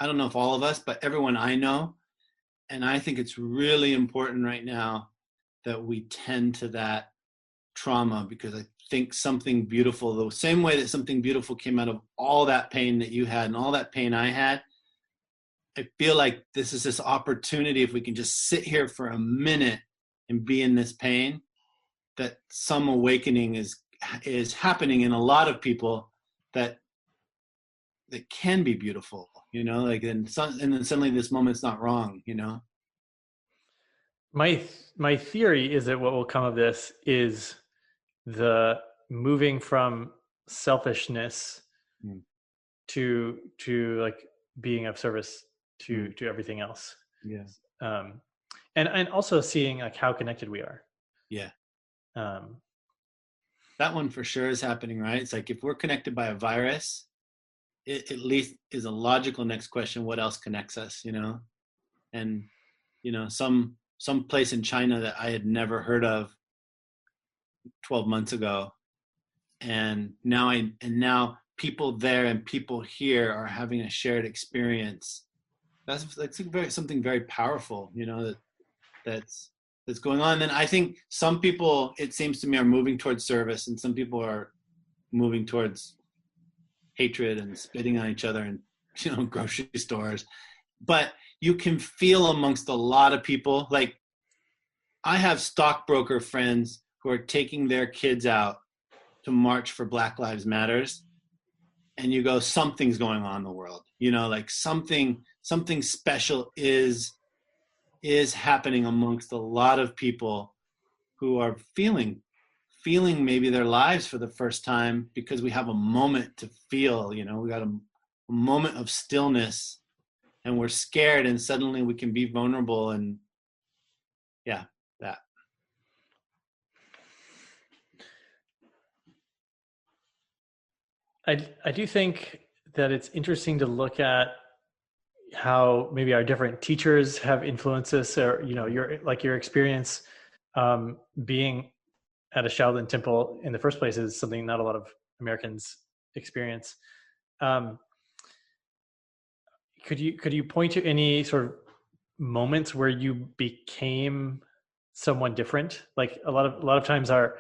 I don't know if all of us but everyone I know. And I think it's really important right now that we tend to that trauma, because I think something beautiful, the same way that something beautiful came out of all that pain that you had and all that pain I had, I feel like this is this opportunity, if we can just sit here for a minute and be in this pain, that some awakening is happening in a lot of people that can be beautiful, like and then suddenly this moment's not wrong. My theory is that what will come of this is the moving from selfishness Mm. to like being of service Mm. to everything else, Yeah. um, and also seeing like how connected we are. Yeah. Um, That one for sure is happening, right? It's like if we're connected by a virus, it at least is a logical next question, what else connects us? And some place in China that I had never heard of 12 months ago, and now people there and people here are having a shared experience. That's something very powerful, that's that's going on. And I think some people, it seems to me, are moving towards service, and some people are moving towards hatred and spitting on each other in grocery stores. But you can feel amongst a lot of people, like I have stockbroker friends who are taking their kids out to march for Black Lives Matters, and you go, something's going on in the world, like something special is happening amongst a lot of people who are feeling maybe their lives for the first time, because we have a moment to feel. We got a moment of stillness, and we're scared, and suddenly we can be vulnerable. And yeah, that. I do think that it's interesting to look at how maybe our different teachers have influenced us, or your experience being at a Shaolin temple in the first place is something not a lot of Americans experience. Um, could you point to any sort of moments where you became someone different? Like a lot of times our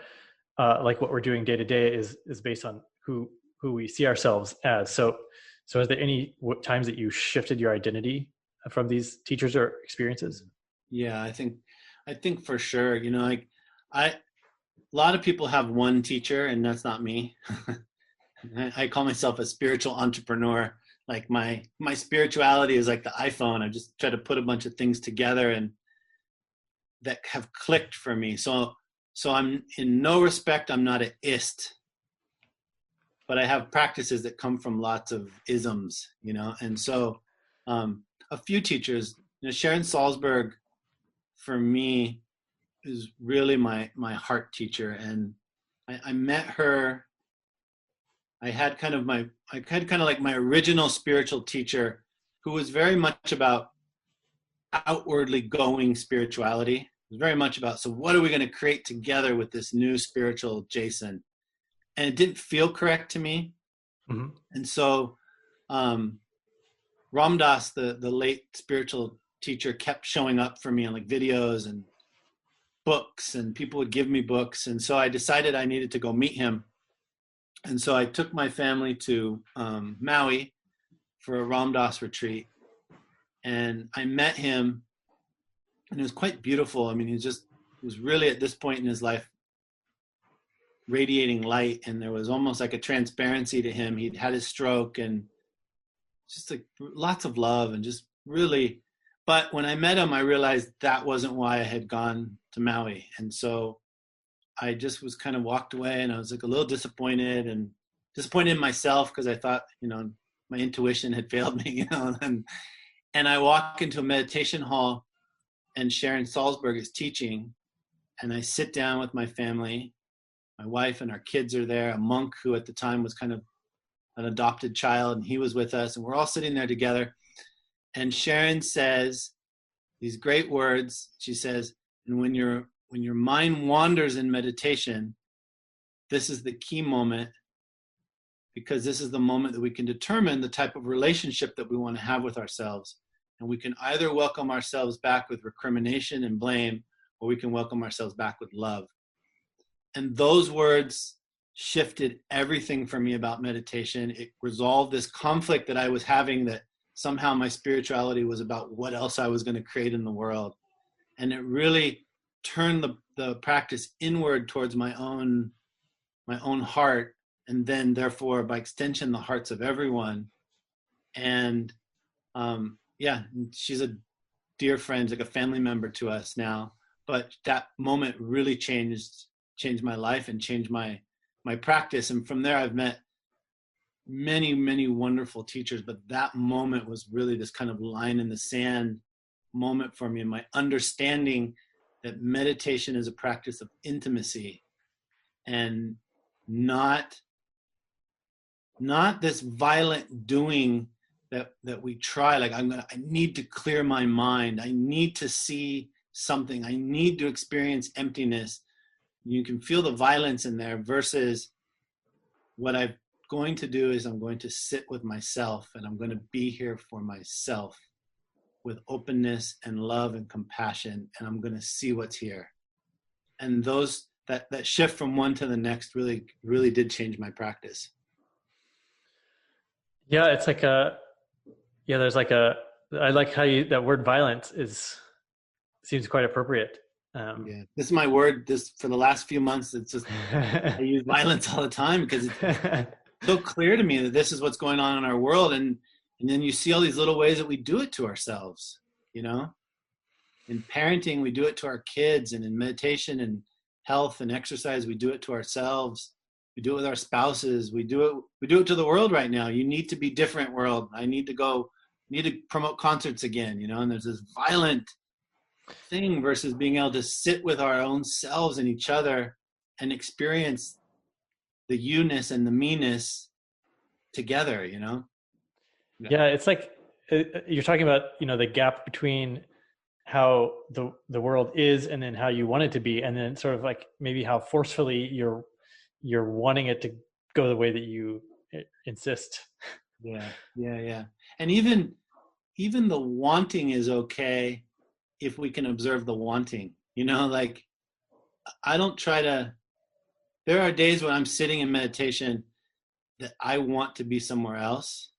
like what we're doing day to day is based on who we see ourselves as. So is there any times that you shifted your identity from these teachers or experiences? Yeah, I think for sure, like I a lot of people have one teacher, and that's not me. I call myself a spiritual entrepreneur. Like my spirituality is like the iPhone. I just try to put a bunch of things together and that have clicked for me. So I'm in no respect I'm not an ist, but I have practices that come from lots of isms, And so a few teachers, Sharon Salzberg for me is really my heart teacher, and I met her. I had kind of like my original spiritual teacher, who was very much about outwardly going spirituality. It was very much about, so what are we going to create together with this new spiritual Jason? And it didn't feel correct to me. Mm-hmm. And so Ram Dass, the late spiritual teacher, kept showing up for me on like videos and books, and people would give me books. And so I decided I needed to go meet him. And so I took my family to Maui for a Ram Dass retreat, and I met him, and it was quite beautiful. I mean, he was really at this point in his life radiating light, and there was almost like a transparency to him. He'd had his stroke, and just like lots of love, and just really. But when I met him, I realized that wasn't why I had gone to Maui, and so I just was kind of walked away, and I was like a little disappointed in myself, because I thought, my intuition had failed me, and I walk into a meditation hall, and Sharon Salzberg is teaching, and I sit down with my family. My wife and our kids are there. A monk who at the time was kind of an adopted child, and he was with us, and we're all sitting there together. And Sharon says these great words. She says, and when your mind wanders in meditation, this is the key moment, because this is the moment that we can determine the type of relationship that we want to have with ourselves. And we can either welcome ourselves back with recrimination and blame, or we can welcome ourselves back with love. And those words shifted everything for me about meditation. It resolved this conflict that I was having, that somehow my spirituality was about what else I was going to create in the world. And it really turned the practice inward towards my own heart, and then therefore by extension the hearts of everyone. And she's a dear friend, like a family member to us now. But that moment really changed my life and changed my practice. And from there I've met many, many wonderful teachers, but that moment was really this kind of line in the sand moment for me, and my understanding that meditation is a practice of intimacy, and not this violent doing that we try, like I need to clear my mind, I need to see something, I need to experience emptiness. You can feel the violence in there, versus what I'm going to do is I'm going to sit with myself, and I'm going to be here for myself with openness and love and compassion, and I'm going to see what's here. And that shift from one to the next really, really did change my practice. Yeah, it's like there's like I like how that word violence seems quite appropriate. Yeah, this is my word. This for the last few months, it's just I use violence all the time, because it's so clear to me that this is what's going on in our world, and then you see all these little ways that we do it to ourselves. In parenting, we do it to our kids, and in meditation and health and exercise, we do it to ourselves. We do it with our spouses. We do it to the world right now. You need to be different, world. I need to promote concerts again, and there's this violent thing, versus being able to sit with our own selves and each other and experience the you-ness and the me-ness together. Yeah, it's like you're talking about, the gap between how the world is and then how you want it to be, and then sort of like maybe how forcefully you're wanting it to go the way that you insist. Yeah. And even even the wanting is okay if we can observe the wanting. Like I don't try to. There are days when I'm sitting in meditation that I want to be somewhere else.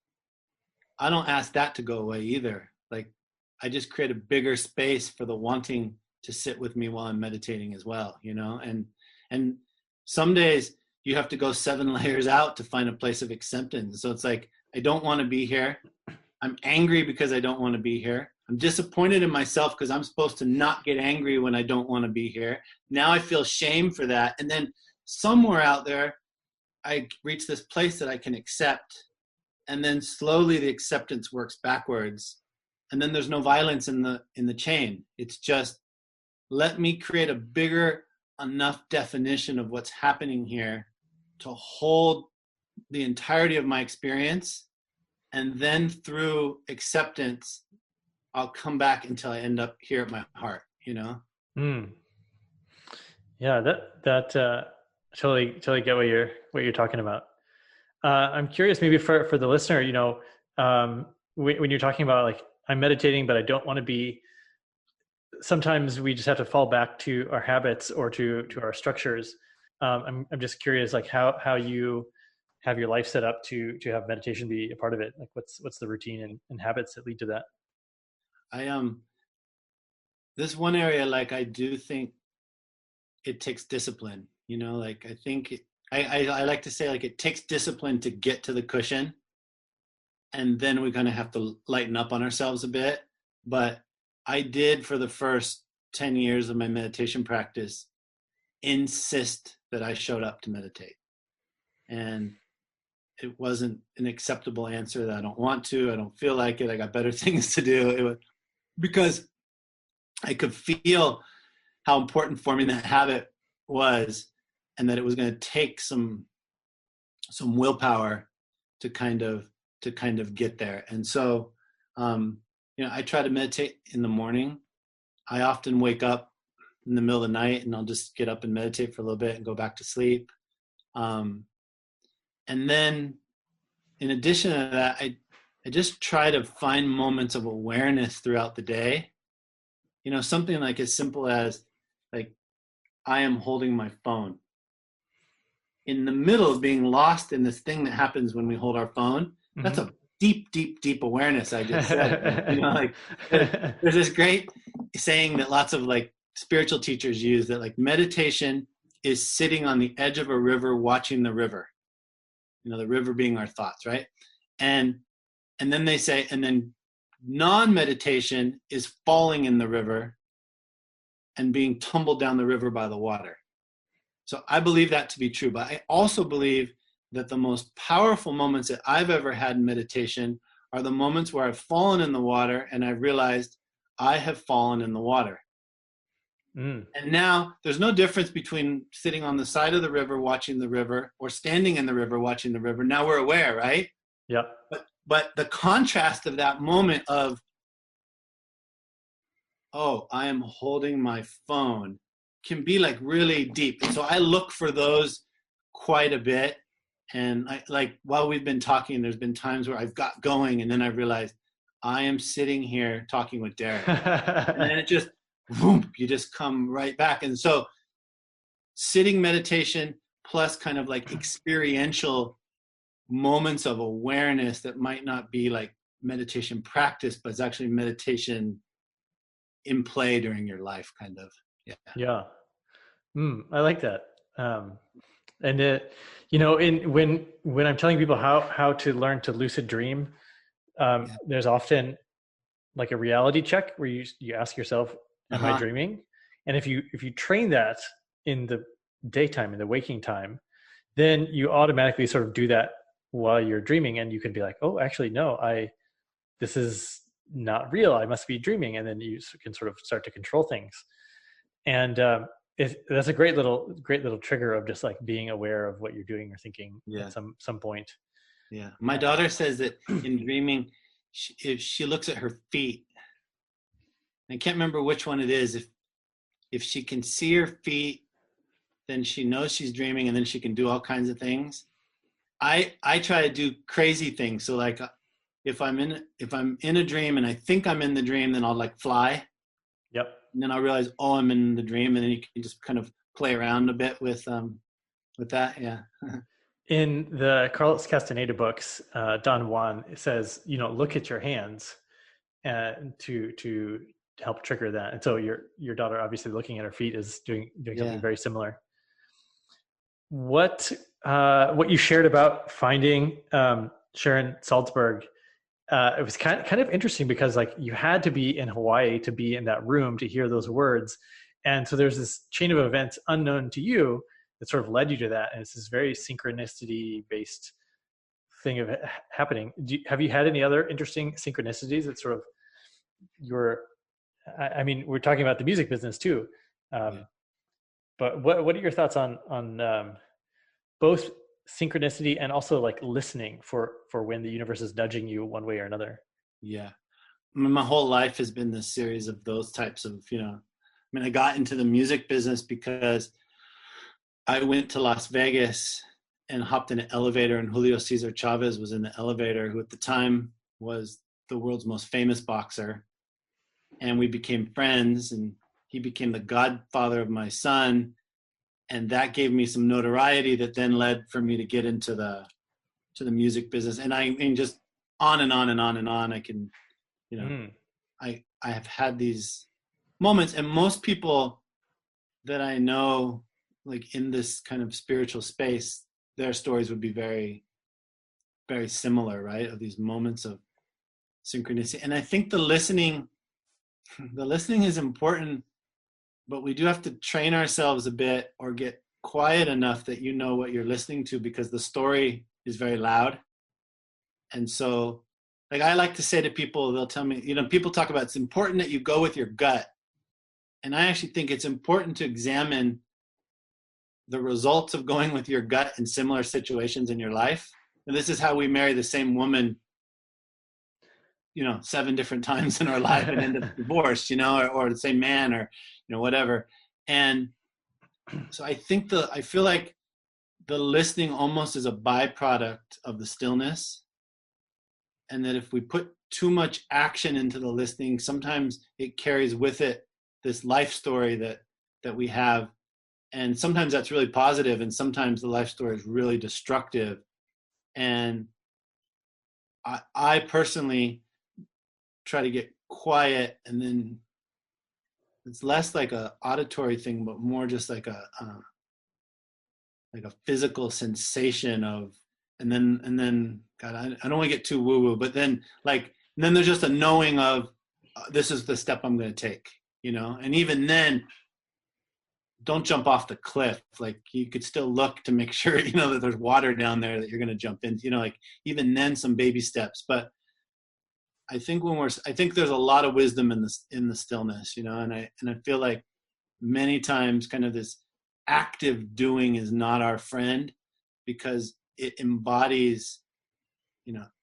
I don't ask that to go away either. Like I just create a bigger space for the wanting to sit with me while I'm meditating as well, and some days you have to go 7 layers out to find a place of acceptance. So it's like, I don't want to be here. I'm angry because I don't want to be here. I'm disappointed in myself because I'm supposed to not get angry when I don't want to be here. Now I feel shame for that. And then somewhere out there, I reach this place that I can accept. And then slowly the acceptance works backwards. And then there's no violence in the chain. It's just, let me create a bigger enough definition of what's happening here to hold the entirety of my experience. And then through acceptance, I'll come back until I end up here at my heart, Mm. Yeah, that totally get what you're talking about. I'm curious, maybe for the listener, when you're talking about like, I'm meditating, but I don't want to be. Sometimes we just have to fall back to our habits or to our structures. I'm just curious, like how you have your life set up to have meditation be a part of it. Like what's the routine and habits that lead to that? I this one area, like I do think it takes discipline, like I think I like to say, like, it takes discipline to get to the cushion, and then we kind of have to lighten up on ourselves a bit. But I did, for the first 10 years of my meditation practice, insist that I showed up to meditate. And it wasn't an acceptable answer that I don't want to, I don't feel like it, I got better things to do. It was because I could feel how important forming that habit was, and that it was going to take some willpower to kind of get there. And so, I try to meditate in the morning. I often wake up in the middle of the night and I'll just get up and meditate for a little bit and go back to sleep. And then in addition to that, I just try to find moments of awareness throughout the day. Something like as simple as, like, I am holding my phone. In the middle of being lost in this thing that happens when we hold our phone, that's a deep, deep, deep awareness I just said. Like there's this great saying that lots of like spiritual teachers use, that like meditation is sitting on the edge of a river watching the river. The river being our thoughts, right? And then they say, and then non-meditation is falling in the river and being tumbled down the river by the water. So I believe that to be true, but I also believe that the most powerful moments that I've ever had in meditation are the moments where I've fallen in the water and I've realized I have fallen in the water. And now there's no difference between sitting on the side of the river watching the river or standing in the river watching the river. Now we're aware, right? Yeah. But the contrast of that moment of, oh, I am holding my phone, can be like really deep. And so I look for those quite a bit. And while we've been talking, there's been times where I've got going and then I realized I am sitting here talking with Derek. And then it just, boom, you just come right back. And so sitting meditation plus kind of like experiential moments of awareness that might not be like meditation practice, but it's actually meditation in play during your life, kind of. Yeah. I like that. And when I'm telling people how to learn to lucid dream, there's often like a reality check where you ask yourself, am I dreaming? And if you train that in the daytime, in the waking time, then you automatically sort of do that while you're dreaming, and you can be like, oh, actually, no, this is not real. I must be dreaming. And then you can sort of start to control things. And that's a great little trigger of just like being aware of what you're doing or thinking at some point. Yeah. My daughter says that in dreaming, if she looks at her feet, I can't remember which one it is. If she can see her feet, then she knows she's dreaming, and then she can do all kinds of things. I try to do crazy things. So like if I'm in a dream and I think I'm in the dream, then I'll like fly, Yep. and then I'll realize, oh, I'm in the dream, and then you can just kind of play around a bit with that. Yeah. In the Carlos Castaneda books, Don Juan says, look at your hands to help trigger that. And so your daughter, obviously looking at her feet, is doing something Yeah. very similar. What you shared about finding Sharon Salzberg, it was kind of interesting because like you had to be in Hawaii to be in that room to hear those words, and so there's this chain of events unknown to you that sort of led you to that, and it's this very synchronicity based thing of happening. Have you had any other interesting synchronicities that sort of your? I mean, we're talking about the music business too, Yeah. but what are your thoughts on both synchronicity and also like listening for when the universe is nudging you one way or another? Yeah. I mean, my whole life has been this series of those types of, I mean, I got into the music business because I went to Las Vegas and hopped in an elevator, and Julio Cesar Chavez was in the elevator, who at the time was the world's most famous boxer. And we became friends, and he became the godfather of my son. And that gave me some notoriety that then led for me to get into the music business. And I mean, just on and on and on and on. I can, I have had these moments, and most people that I know, like in this kind of spiritual space, their stories would be very, very similar, right? Of these moments of synchronicity. And I think the listening is important, but we do have to train ourselves a bit or get quiet enough that you know what you're listening to, because the story is very loud. And so, like, I like to say to people, they'll tell me, people talk about it's important that you go with your gut. And I actually think it's important to examine the results of going with your gut in similar situations in your life. And this is how we marry the same woman, 7 different times in our life and end up divorced, or the same man, or, whatever. And so I feel like the listening almost is a byproduct of the stillness. And that if we put too much action into the listening, sometimes it carries with it this life story that we have. And sometimes that's really positive, and sometimes the life story is really destructive. And I personally try to get quiet, and then it's less like a auditory thing, but more just like a physical sensation of, and then God, I don't want to get too woo woo, but then there's just a knowing of this is the step I'm going to take, and even then, don't jump off the cliff. Like, you could still look to make sure, that there's water down there that you're going to jump into, even then some baby steps. But I think I think there's a lot of wisdom in the stillness, and I feel like many times kind of this active doing is not our friend, because it embodies,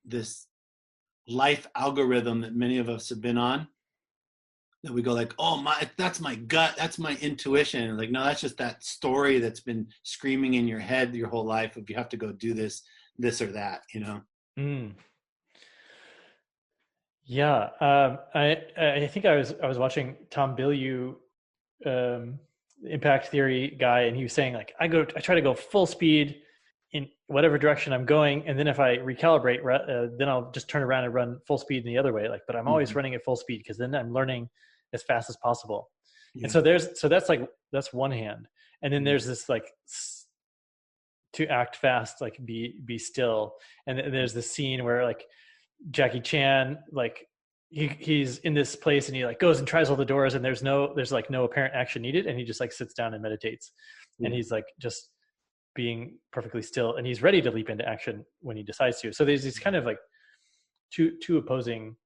this life algorithm that many of us have been on, that we go like, oh, that's my gut, that's my intuition. Like, no, that's just that story that's been screaming in your head your whole life of you have to go do this or that, Yeah. I think I was watching Tom Bilyeu, impact theory guy, and he was saying like, I try to go full speed in whatever direction I'm going, and then if I recalibrate, then I'll just turn around and run full speed in the other way. Like, but I'm always running at full speed because then I'm learning as fast as possible. Yeah. And so that's one hand, and then there's this like to act fast, like be still, and there's this scene where like Jackie Chan, like he's in this place and he like goes and tries all the doors and there's like no apparent action needed, and he just like sits down and meditates, and he's like just being perfectly still, and he's ready to leap into action when he decides to. So there's these kind of like two opposing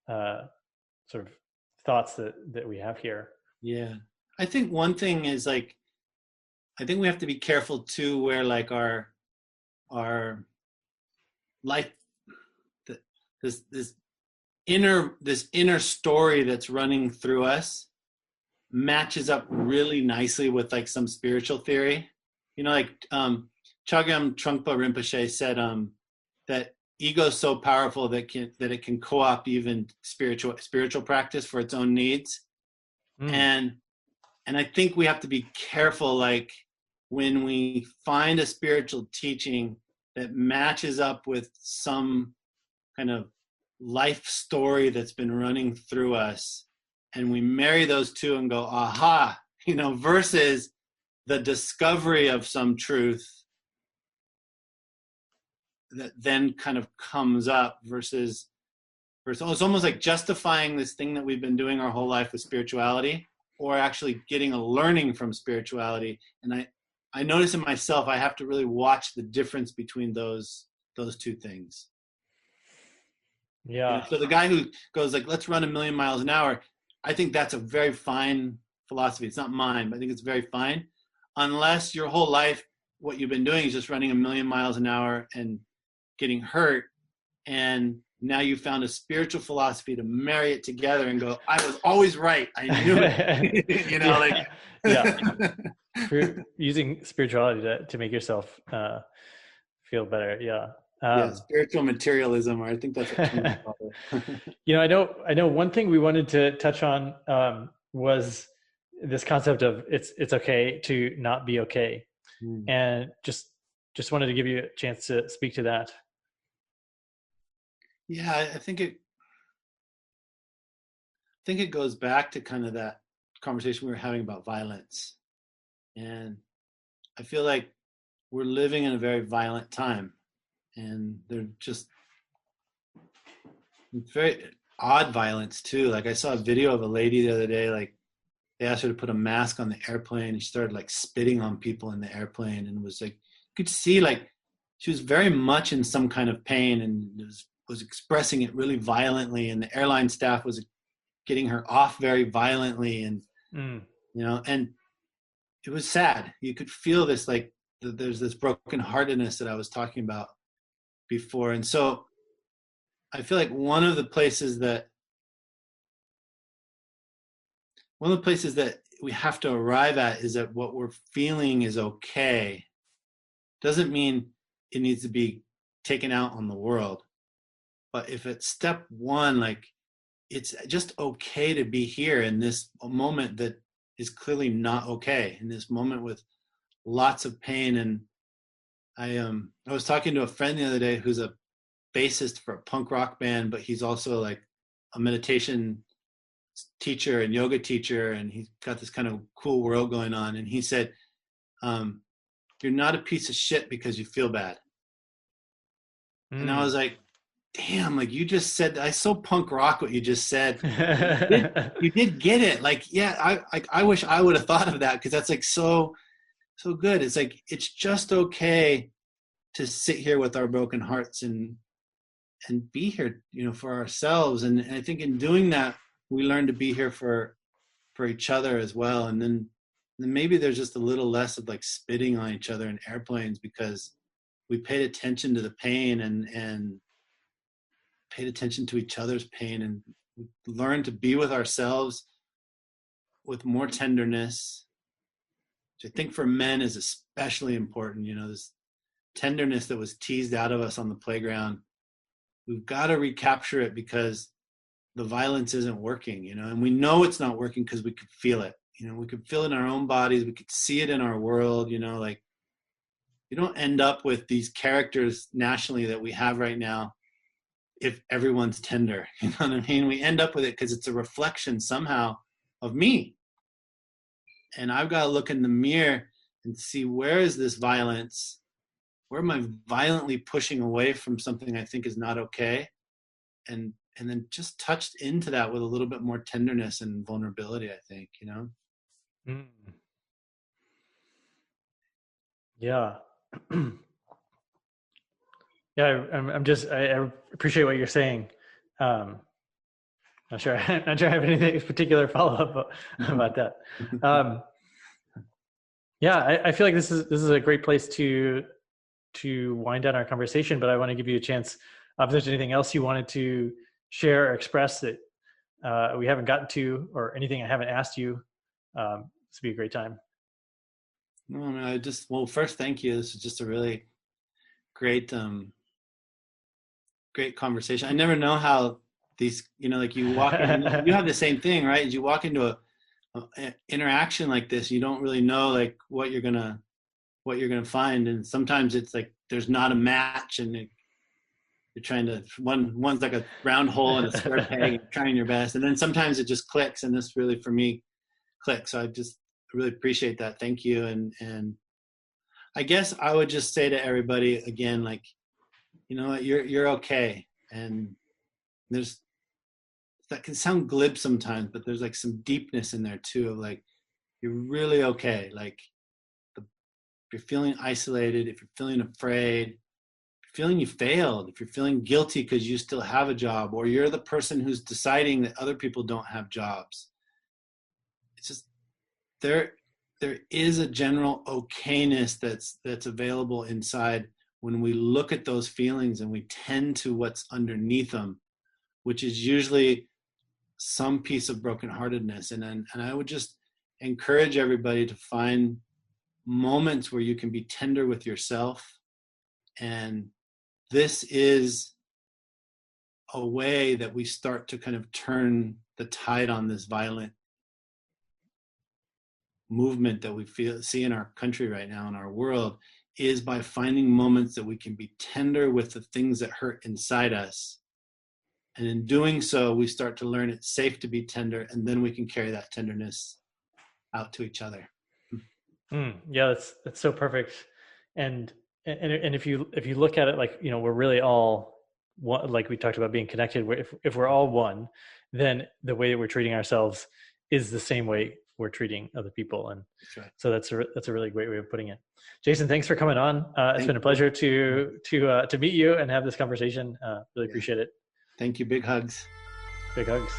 sort of thoughts that we have here. Yeah. I think one thing is like, I think we have to be careful too, where like our life, this inner story that's running through us matches up really nicely with like some spiritual theory. Like Chogyam Trungpa Rinpoche said that ego is so powerful that it can co-opt even spiritual practice for its own needs. Mm. And I think we have to be careful, like when we find a spiritual teaching that matches up with some kind of life story that's been running through us, and we marry those two and go, aha, versus the discovery of some truth that then kind of comes up versus it's almost like justifying this thing that we've been doing our whole life with spirituality, or actually getting a learning from spirituality. And I notice in myself, I have to really watch the difference between those two things. Yeah. So the guy who goes like, let's run 1,000,000 miles an hour, I think that's a very fine philosophy. It's not mine, but I think it's very fine. Unless your whole life, what you've been doing is just running 1,000,000 miles an hour and getting hurt. And now you found a spiritual philosophy to marry it together and go, I was always right. I knew it. Yeah. Yeah. Using spirituality to make yourself feel better. Yeah. Yeah, spiritual materialism, or I think that's what Tony called it. I know one thing we wanted to touch on was this concept of it's okay to not be okay. And just wanted to give you a chance to speak to that. Yeah, I think it goes back to kind of that conversation we were having about violence. And I feel like we're living in a very violent time, and they're just very odd violence too. Like I saw a video of a lady the other day, like they asked her to put a mask on the airplane, and she started like spitting on people in the airplane, and it was like you could see like she was very much in some kind of pain, and was expressing it really violently, and the airline staff was getting her off very violently, and and it was sad. You could feel this, like there's this brokenheartedness that I was talking about before. And so I feel like one of the places that we have to arrive at is that what we're feeling is okay. Doesn't mean it needs to be taken out on the world. But if it's step one, like it's just okay to be here in this moment that is clearly not okay, in this moment with lots of pain. And I was talking to a friend the other day who's a bassist for a punk rock band, but he's also like a meditation teacher and yoga teacher, and he's got this kind of cool world going on. And he said, you're not a piece of shit because you feel bad. And I was like, damn, like you just said, I so punk rock what you just said. You did get it. Like, yeah, I wish I would have thought of that, because that's like so good. It's like, it's just okay to sit here with our broken hearts and be here, for ourselves. And I think in doing that, we learn to be here for each other as well. And then maybe there's just a little less of like spitting on each other in airplanes, because we paid attention to the pain and paid attention to each other's pain, and learned to be with ourselves with more tenderness, which I think for men is especially important. This tenderness that was teased out of us on the playground, we've got to recapture it, because the violence isn't working, and we know it's not working because we could feel it. We could feel it in our own bodies. We could see it in our world, like you don't end up with these characters nationally that we have right now if everyone's tender. You know what I mean? We end up with it because it's a reflection somehow of me. And I've got to look in the mirror and see, where is this violence? Where am I violently pushing away from something I think is not okay? And then just touched into that with a little bit more tenderness and vulnerability, I think, Mm. Yeah. Yeah, I appreciate what you're saying. Not sure I have anything particular follow up about that. Yeah, I feel like this is a great place to wind down our conversation, but I want to give you a chance if there's anything else you wanted to share or express that we haven't gotten to, or anything I haven't asked you. This would be a great time. No, I mean, first, thank you. This is just a really great great conversation. I never know how these, like you walk in, you have the same thing, right? As you walk into a interaction like this, you don't really know like what you're gonna find, and sometimes it's like there's not a match, and you're trying to one's like a round hole in a square peg, and trying your best, and then sometimes it just clicks, and this really for me clicks. So I just really appreciate that. Thank you, and I guess I would just say to everybody again, like, you know what, you're okay, and there's that can sound glib sometimes, but there's like some deepness in there too, of like you're really okay. Like if you're feeling isolated, if you're feeling afraid, feeling you failed, if you're feeling guilty because you still have a job, or you're the person who's deciding that other people don't have jobs, it's just there is a general okayness that's available inside when we look at those feelings and we tend to what's underneath them, which is usually some piece of brokenheartedness. And I would just encourage everybody to find moments where you can be tender with yourself. And this is a way that we start to kind of turn the tide on this violent movement that we see in our country right now, in our world, is by finding moments that we can be tender with the things that hurt inside us. And in doing so, we start to learn it's safe to be tender, and then we can carry that tenderness out to each other. Yeah, that's so perfect. And if you look at it like, we're really all one, like we talked about being connected. If we're all one, then the way that we're treating ourselves is the same way we're treating other people. And That's right. so that's a really great way of putting it. Jason, thanks for coming on. It's been a pleasure to meet you and have this conversation. Really appreciate it. Thank you. Big hugs. Big hugs.